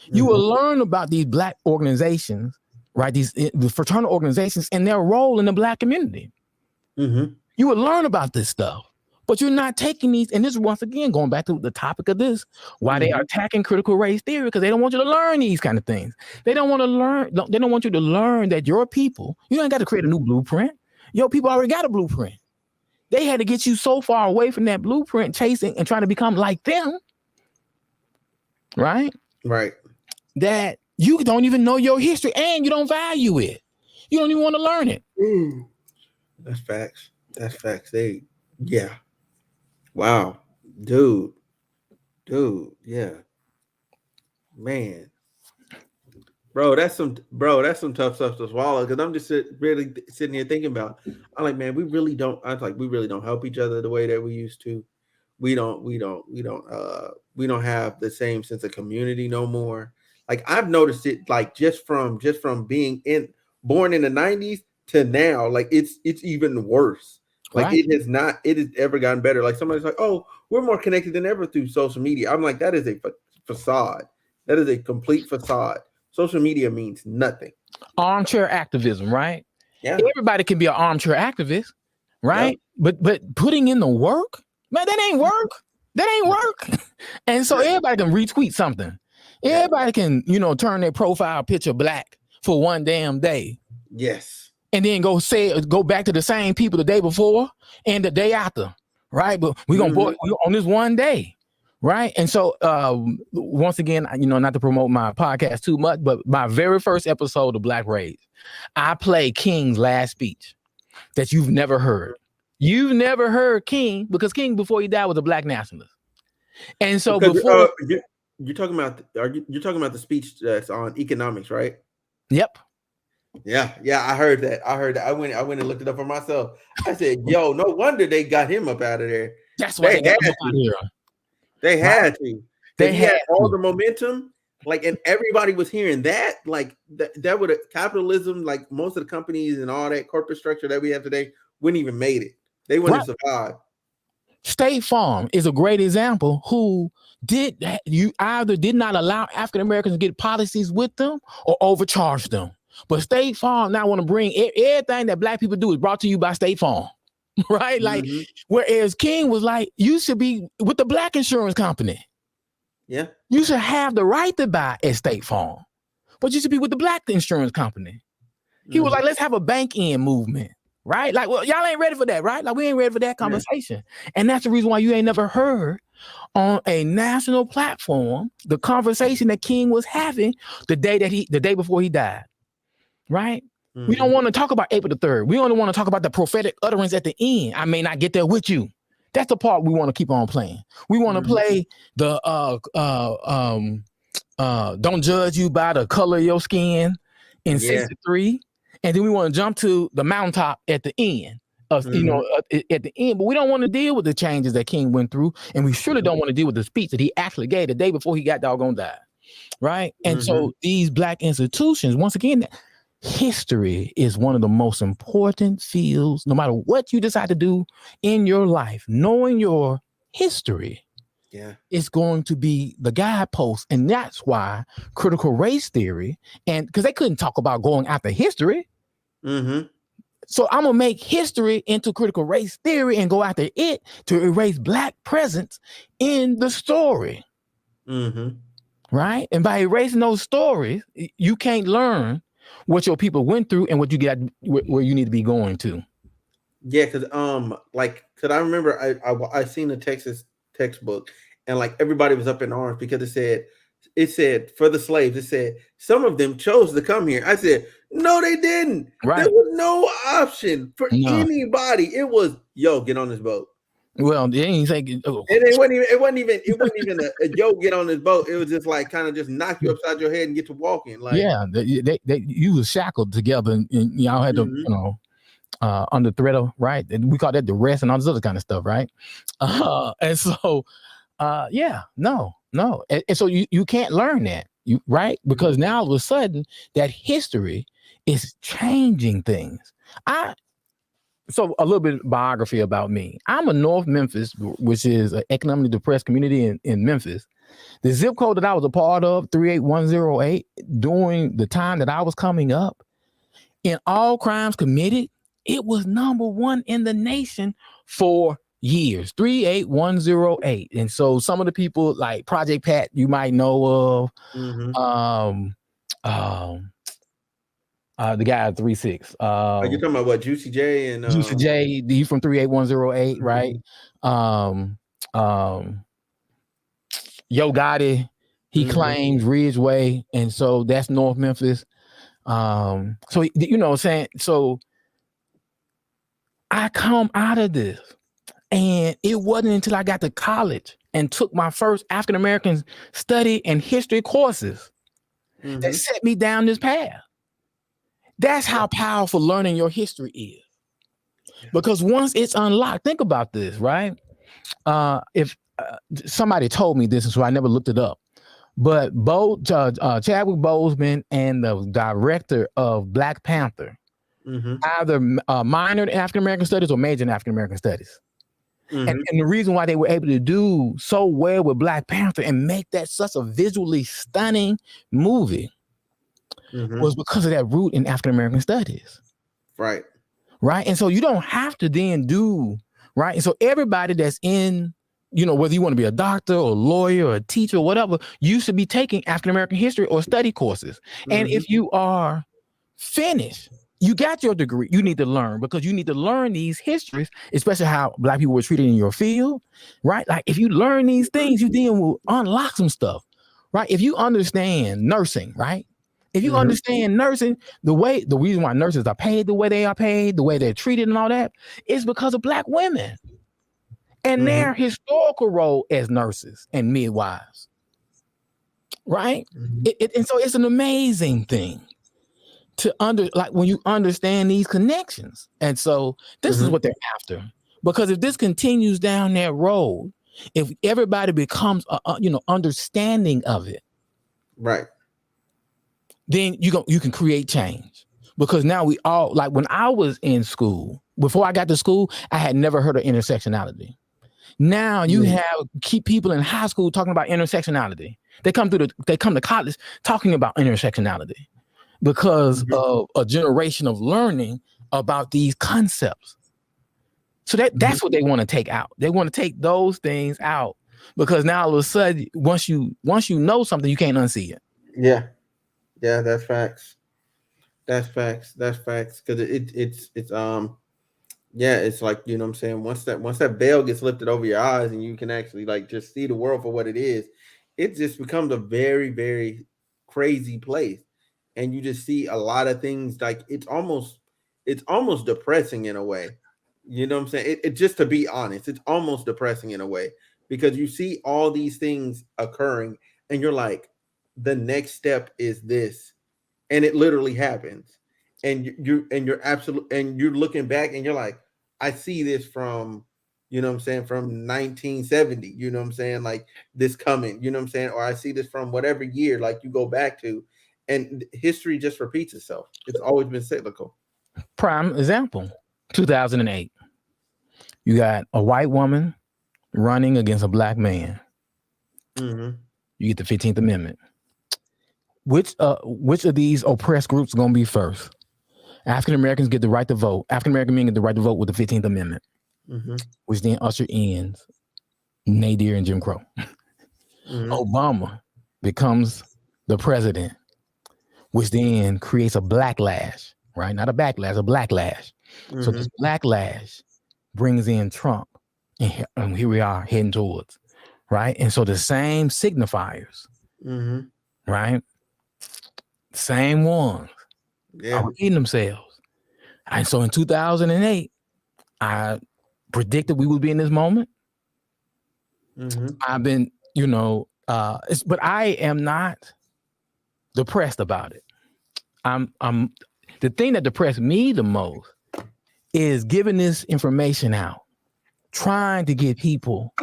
You will learn about these Black organizations, right? The fraternal organizations and their role in the Black community. You will learn about this stuff, but you're not taking these. And this is once again going back to the topic of this: why they are attacking critical race theory, because they don't want you to learn these kind of things. They don't want to learn. They don't want you to learn that your people. You ain't got to create a new blueprint. Your people already got a blueprint. They had to get you so far away from that blueprint, chasing and trying to become like them, right? Right. That you don't even know your history and you don't value it. You don't even want to learn it. That's facts. That's facts. Yeah. Wow. Dude. Yeah. Man. Bro, that's some tough stuff to swallow. Because I'm just really sitting here thinking about. I'm like, man, we really don't help each other the way that we used to. We don't have the same sense of community no more. Like I've noticed it, like just from being born in the 90s to now, like it's even worse. Like it has ever gotten better. Like somebody's like, oh, we're more connected than ever through social media. I'm like, that is a facade. That is a complete facade. Social media means nothing. armchair activism, right? Yeah. Everybody can be an armchair activist, right? Yep. But putting in the work, man, that ain't work. That ain't work. And so everybody can retweet something. Everybody can, turn their profile picture black for one damn day. Yes. And then go back to the same people the day before and the day after, right? But we're gonna on this one day, right? And so once again, not to promote my podcast too much, but my very first episode of Black Rage, I play King's last speech that you've never heard. You've never heard King, because King, before he died, was a black nationalist. And so before you're talking about the speech that's on economics, right? Yep. Yeah, I heard that. I went and looked it up for myself. I said, "Yo, no wonder they got him up out of there." That's why they got him out of here. They had to. They had all the momentum, and everybody was hearing that. Like that would have capitalism, like most of the companies and all that corporate structure that we have today, wouldn't even made it. They wouldn't have survived. State Farm is a great example who either did not allow African Americans to get policies with them or overcharge them. But State Farm now want to bring everything that black people do is brought to you by State Farm, right? Like, whereas King was like, you should be with the black insurance company. Yeah. You should have the right to buy at State Farm, but you should be with the black insurance company. He was like, let's have a bank-in movement, right? Like, well, y'all ain't ready for that, right? Like, we ain't ready for that conversation. And that's the reason why you ain't never heard on a national platform the conversation that King was having the day before he died. Right? We don't want to talk about April the 3rd. We only want to talk about the prophetic utterance at the end. I may not get there with you. That's the part we want to keep on playing. We want to play the don't judge you by the color of your skin in 63. And then we want to jump to the mountaintop at the end of, at the end. But we don't want to deal with the changes that King went through. And we surely don't want to deal with the speech that he actually gave the day before he got doggone died. Right? And so these black institutions, once again, history is one of the most important fields, no matter what you decide to do in your life. Knowing your history is going to be the guidepost. And that's why critical race theory, and because they couldn't talk about going after history. So I'm going to make history into critical race theory and go after it to erase black presence in the story. Right? And by erasing those stories, you can't learn what your people went through and what you got, where you need to be going to. Yeah, because I remember I seen the Texas textbook, and like everybody was up in arms because it said for the slaves, it said some of them chose to come here. I said, no, they didn't. Right. There was no option for anybody. It was, yo, get on this boat. Well, they ain't say, and it wasn't even a yo, get on this boat. It was just like kind of just knock you upside your head and get to walking. Like, you was shackled together, and y'all had to, under threat of, right? We call that duress and all this other kind of stuff, right? And so, no. And so you can't learn that, right? Because now all of a sudden that history is changing things. So a little bit of biography about me. I'm a North Memphis, which is an economically depressed community in Memphis. The zip code that I was a part of, 38108, during the time that I was coming up, in all crimes committed, it was number one in the nation for years, 38108. And so some of the people like Project Pat, you might know of, the guy at 36. Are you talking about what, Juicy J and Juicy J? He's from 38108, right? Yo Gotti, he claims Ridgeway, and so that's North Memphis. So you know what I'm saying? So I come out of this, and it wasn't until I got to college and took my first African American study and history courses that set me down this path. That's how powerful learning your history is. Because once it's unlocked, think about this, right? If somebody told me this, and so I never looked it up, but Chadwick Boseman and the director of Black Panther either minored in African American studies or majored in African American studies. And the reason why they were able to do so well with Black Panther and make that such a visually stunning movie Mm-hmm. was because of that root in African American studies. Right. Right. And so you don't have to then do right. And so everybody that's in, whether you want to be a doctor or a lawyer or a teacher or whatever, you should be taking African American history or study courses. Mm-hmm. And if you are finished, you got your degree, you need to learn, because you need to learn these histories, especially how Black people were treated in your field. Right. Like if you learn these things, you then will unlock some stuff. Right. If you understand nursing, right? If you understand nursing, the reason why nurses are paid the way they are paid, the way they're treated and all that, is because of Black women and their historical role as nurses and midwives. Right? And so it's an amazing thing to when you understand these connections. And so this is what they're after. Because if this continues down that road, if everybody becomes understanding of it, right, then you can create change. Because now we all, like when I was in school, before I got to school, I had never heard of intersectionality. Now you keep people in high school talking about intersectionality. They come to college talking about intersectionality because of a generation of learning about these concepts. So that's what they want to take out. They want to take those things out, because now all of a sudden, once you know something, you can't unsee it. Yeah. Yeah, that's facts. That's facts. Because it's it's like, what I'm saying, once that veil gets lifted over your eyes and you can actually like just see the world for what it is, it just becomes a very, very crazy place. And you just see a lot of things, like it's almost depressing in a way. You know what I'm saying? It just, to be honest, it's almost depressing in a way, because you see all these things occurring and you're like, the next step is this, and it literally happens, and you're looking back and you're like, I see this from, from 1970, like this coming, or I see this from whatever year, like you go back to, and history just repeats itself. It's always been cyclical. Prime example, 2008, you got a white woman running against a Black man. You get the 15th Amendment. Which of these oppressed groups are going to be first? African Americans get the right to vote. African American men get the right to vote with the 15th Amendment, which then usher in Nadir and Jim Crow. Obama becomes the president, which then creates a blacklash, right? Not a backlash, a blacklash. So this blacklash brings in Trump, and here we are heading towards, right? And so the same signifiers, right? Same ones are repeating themselves. And so in 2008, I predicted we would be in this moment. I've been, but I am not depressed about it. I'm the thing that depressed me the most is giving this information out, trying to get people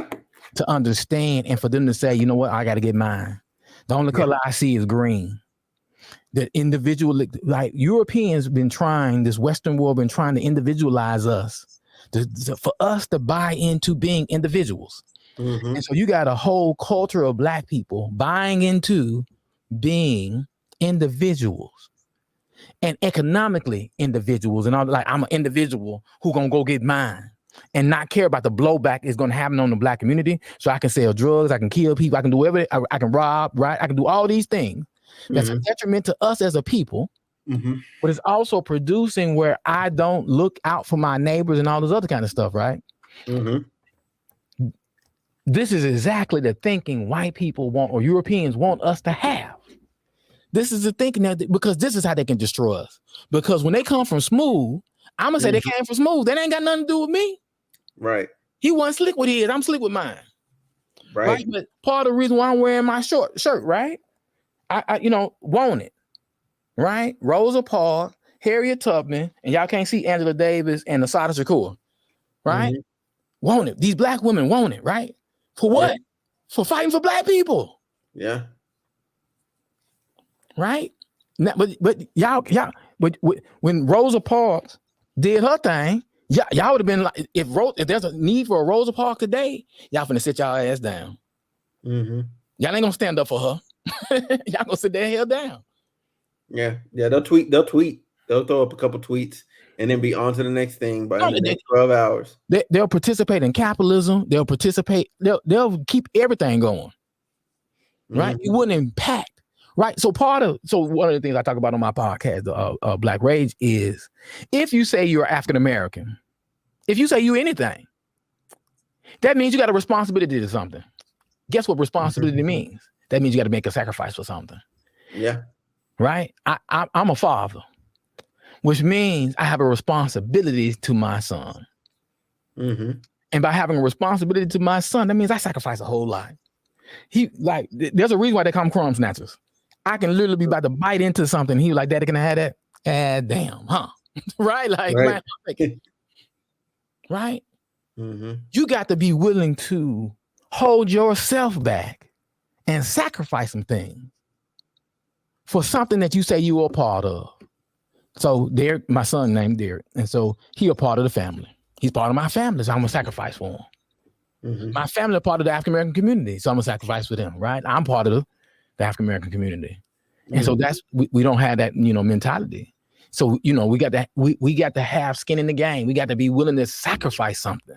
to understand, and for them to say, you know what, I got to get mine. The only color I see is green. The individual, like Europeans been trying, this Western world been trying to individualize us, for us to buy into being individuals. And so you got a whole culture of Black people buying into being individuals, and economically individuals, and all, like, I'm an individual who gonna go get mine and not care about the blowback is gonna happen on the Black community. So I can sell drugs, I can kill people, I can do whatever, I can rob, right? I can do all these things. That's a detriment to us as a people, but it's also producing where I don't look out for my neighbors and all this other kind of stuff, right? This is exactly the thinking white people want, or Europeans want us to have. This is the thinking because this is how they can destroy us. Because when they come from Smooth, I'm gonna say they came from Smooth. That ain't got nothing to do with me. Right. He wasn't slick with his. I'm slick with mine. Right. But part of the reason why I'm wearing my shirt, right? I want it. Right? Rosa Parks, Harriet Tubman, and y'all can't see Angela Davis and Asada Shakur. Right? Want it. These Black women want it, right? For what? Yeah. For fighting for Black people. Yeah. Right? Now, but y'all, when Rosa Parks did her thing, y'all would have been like, if there's a need for a Rosa Parks today, y'all finna sit y'all ass down. Y'all ain't gonna stand up for her. Y'all gonna sit their hell down. Yeah, yeah. They'll throw up a couple tweets and then be on to the next thing by No, in the next 12 hours. they'll participate in capitalism. They'll participate. They'll keep everything going. Right? Mm-hmm. It wouldn't impact. Right. So one of the things I talk about on my podcast, Black Rage, is if you say you're African American, if you say you anything, that means you got a responsibility to something. Guess what responsibility means? That means you got to make a sacrifice for something. Yeah. Right. I'm a father, which means I have a responsibility to my son. Mm-hmm. And by having a responsibility to my son, that means I sacrifice a whole lot. There's a reason why they call them crumb snatchers. I can literally be about to bite into something. He was like, Daddy, can I have that? Damn, huh? Right? Like, Right. man, right? Mm-hmm. You got to be willing to hold yourself back and sacrifice some things for something that you say you were a part of. So Derek, my son named Derek, and so he a part of the family. He's part of my family, so I'm gonna sacrifice for him. Mm-hmm. My family are part of the African American community, so I'm gonna sacrifice for them, right? I'm part of the African American community, and so that's we don't have that mentality. So we got to have skin in the game. We got to be willing to sacrifice something.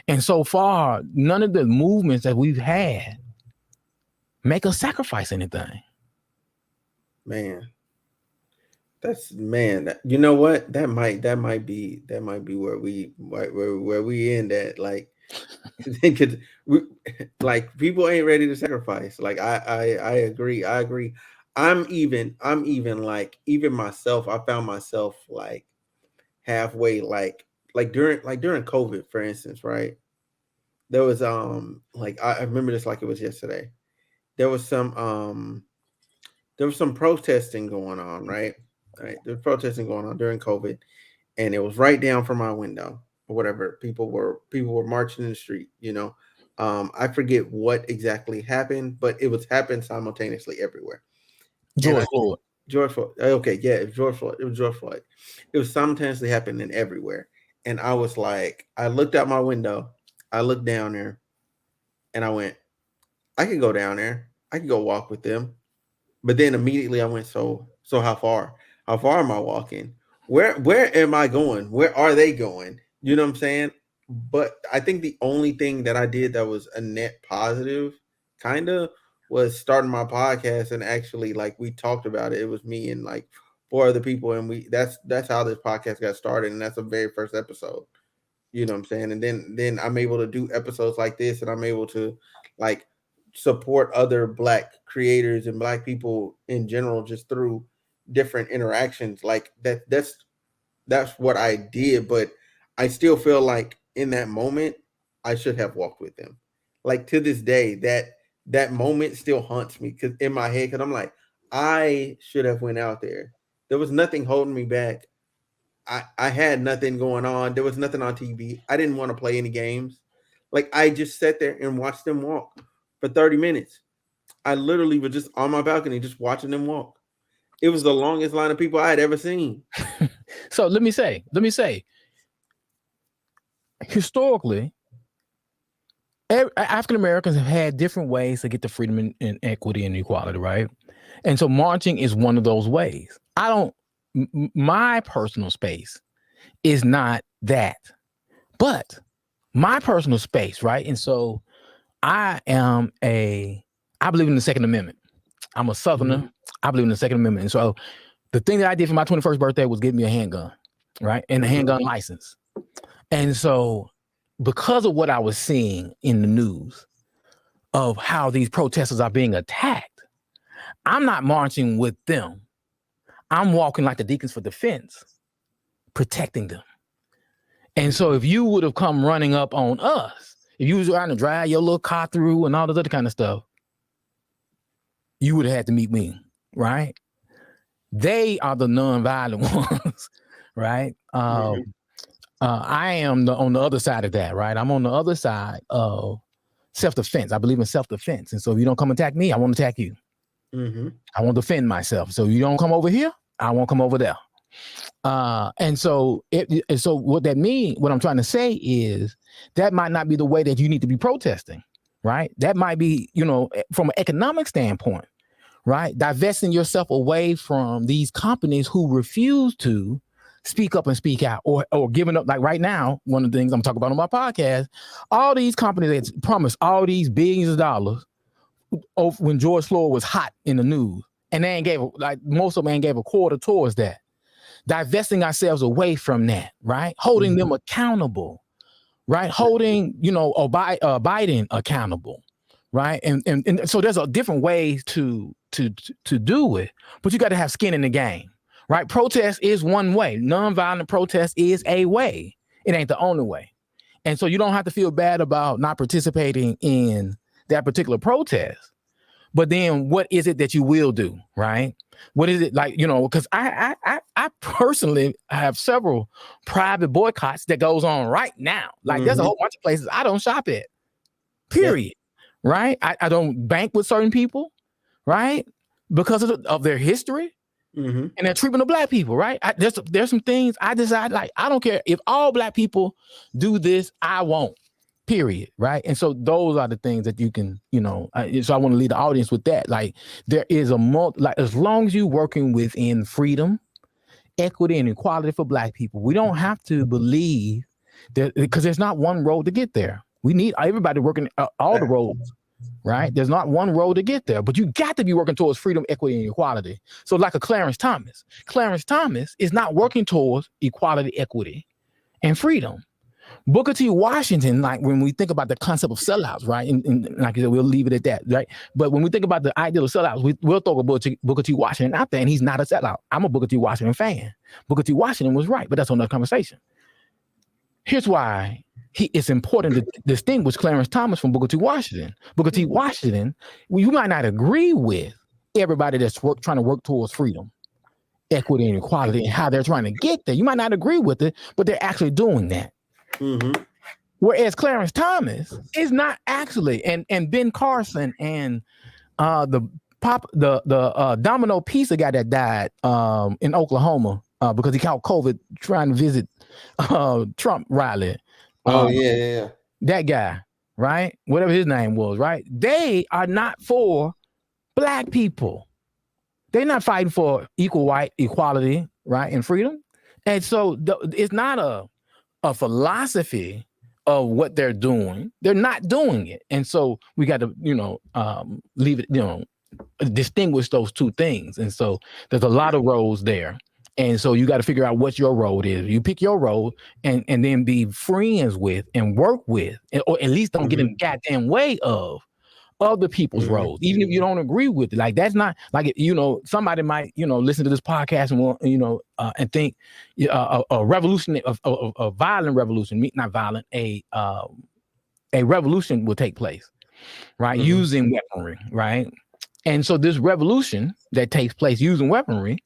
And so far, none of the movements that we've had make us sacrifice anything. Man, you know what? That might be where we end at. Like, like people ain't ready to sacrifice. Like I agree. I'm even like even myself. I found myself like halfway like during COVID, for instance, right? There was like I remember this like it was yesterday. There was some protesting going on, right? Right. There's protesting going on during COVID, and it was right down from my window or whatever. People were marching in the street. I forget what exactly happened, but it was happened simultaneously everywhere. George Floyd. Okay, yeah, it was George Floyd. It was George Floyd. It was simultaneously happening everywhere, and I was like, I looked out my window, I looked down there, and I went, I could go down there, I could go walk with them, but then immediately I went, so how far? How far am I walking? Where am I going? Where are they going? You know what I'm saying? But I think the only thing that I did that was a net positive, kind of, was starting my podcast, and actually like we talked about it. It was me and like 4 other people, and that's how this podcast got started, and that's the very first episode. You know what I'm saying? And then I'm able to do episodes like this, and I'm able to like support other Black creators and Black people in general just through different interactions. Like that's what I did, but I still feel like in that moment I should have walked with them. Like to this day, that moment still haunts me because in my head, because I'm like, I should have went out there. There was nothing holding me back. I had nothing going on. There was nothing on TV. I didn't want to play any games. Like I just sat there and watched them walk for 30 minutes. I literally was just on my balcony just watching them walk. It was the longest line of people I had ever seen. So let me say, historically, African Americans have had different ways to get the freedom and equity and equality, right? And so marching is one of those ways. My personal space is not that, but my personal space, right? And so I believe in the Second Amendment. I'm a Southerner. Mm-hmm. I believe in the Second Amendment. And so the thing that I did for my 21st birthday was give me a handgun, right? And a handgun license. And so because of what I was seeing in the news of how these protesters are being attacked, I'm not marching with them. I'm walking like the Deacons for Defense, protecting them. And so if you would have come running up on us, if you was trying to drive your little car through and all this other kind of stuff, you would have had to meet me, right? They are the nonviolent ones, right? I am on the other side of that, right? I'm on the other side of self-defense. I believe in self-defense. And so if you don't come attack me, I won't attack you. Mm-hmm. I won't defend myself. So you don't come over here, I won't come over there. And so what that means, what I'm trying to say is that might not be the way that you need to be protesting, right? That might be, from an economic standpoint, right? Divesting yourself away from these companies who refuse to speak up and speak out, or giving up. Like right now, one of the things I'm talking about on my podcast, all these companies that promise all these billions of dollars when George Floyd was hot in the news, and they ain't gave, like most of them ain't gave a quarter towards that. Divesting ourselves away from that, right? Holding them accountable, right? Holding, Biden accountable, right? And so there's a different ways to do it, but you got to have skin in the game, right? Protest is one way. Nonviolent protest is a way. It ain't the only way. And so you don't have to feel bad about not participating in that particular protest. But then what is it that you will do, right? What is it like, because I personally have several private boycotts that goes on right now. Like there's a whole bunch of places I don't shop at, period, right? I don't bank with certain people, right? Because of their history and their treatment of Black people, right? There's some things I decide, like, I don't care if all Black people do this, I won't. Period, right? And so those are the things that you can, so I want to lead the audience with that. Like there is as long as you're working within freedom, equity, and equality for Black people, we don't have to believe that, because there's not one road to get there. We need everybody working all the roads, right? There's not one road to get there, but you got to be working towards freedom, equity, and equality. So like a Clarence Thomas is not working towards equality, equity, and freedom. Booker T. Washington, like when we think about the concept of sellouts, right? And like I said, we'll leave it at that, right? But when we think about the ideal of sellouts, we'll throw Booker T. Washington out there, and he's not a sellout. I'm a Booker T. Washington fan. Booker T. Washington was right, but that's another conversation. Here's why it's important to distinguish Clarence Thomas from Booker T. Washington. Booker T. Washington, you might not agree with everybody that's trying to work towards freedom, equity, and equality, and how they're trying to get there. You might not agree with it, but they're actually doing that. Whereas Clarence Thomas is not actually, and Ben Carson and the Domino Pizza guy that died in Oklahoma because he caught COVID trying to visit Trump rally. Yeah. That guy, right? Whatever his name was, right? They are not for Black people. They're not fighting for equality, right, and freedom. And so it's not a philosophy of what they're doing. They're not doing it. And so we got to, leave it, distinguish those two things. And so there's a lot of roads there. And so you got to figure out what your road is. You pick your road and then be friends with and work with, or at least don't get in the goddamn way of other people's roads, even if you don't agree with it. Like that's not like, somebody might, listen to this podcast and want, and think a revolution, a violent revolution, not violent, a revolution will take place, right? Using weaponry, right? And so this revolution that takes place using weaponry,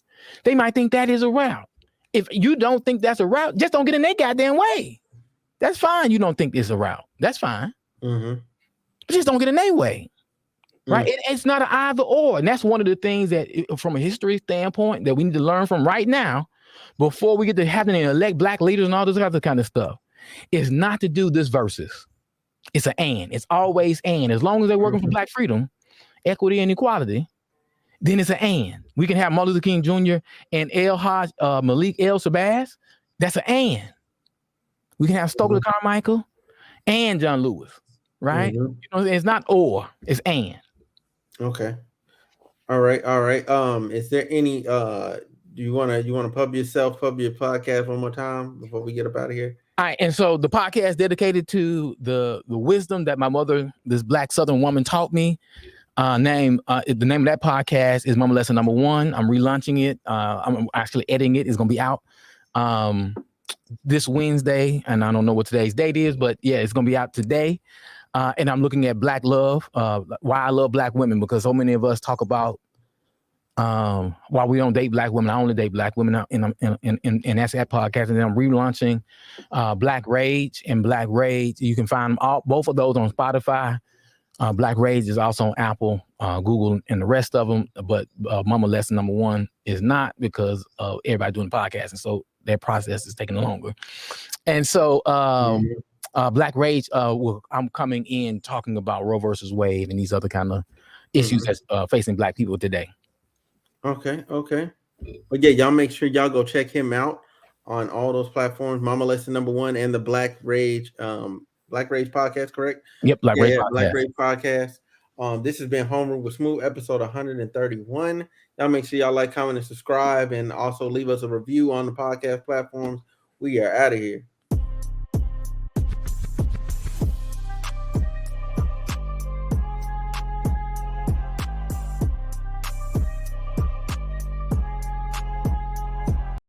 they might think that is a route. If you don't think that's a route, just don't get in their goddamn way. That's fine. You don't think it's a route. That's fine. But just don't get in their way, right? It's not an either or. And that's one of the things that, from a history standpoint, that we need to learn from right now before we get to having to elect Black leaders and all this other kind of stuff, is not to do this versus. It's an and. It's always and. As long as they're working for Black freedom, equity, and equality, then it's an and. We can have Martin Luther King Jr. and Malik El Shabazz. That's an and. We can have Stokely Carmichael and John Lewis. Right? It's not or, it's and. Okay. All right. Is there any do you wanna pub your podcast one more time before we get up out of here? All right, and so the podcast dedicated to the wisdom that my mother, this Black Southern woman, taught me. The name of that podcast is Mama Lesson Number 1. I'm relaunching it. I'm actually editing it. It's gonna be out this Wednesday, and I don't know what today's date is, but yeah, it's gonna be out today. And I'm looking at Black love, why I love Black women, because so many of us talk about why we don't date Black women. I only date Black women, and that's that podcast. And then I'm relaunching Black Rage and Black Rage. You can find both of those on Spotify. Black Rage is also on Apple, Google, and the rest of them. But Mama Lesson Number 1 is not, because of everybody doing podcasts, and so that process is taking longer. And so Black Rage, I'm coming in talking about Roe versus Wade and these other kind of issues that's facing Black people today. Okay. But yeah, y'all make sure y'all go check him out on all those platforms. Mama Lesson #1 and the Black Rage podcast, correct? Yep, Black Rage Black Podcast. Rage podcast. This has been Homeroom with Smooth, episode 131. Y'all make sure y'all like, comment, and subscribe, and also leave us a review on the podcast platforms. We are out of here.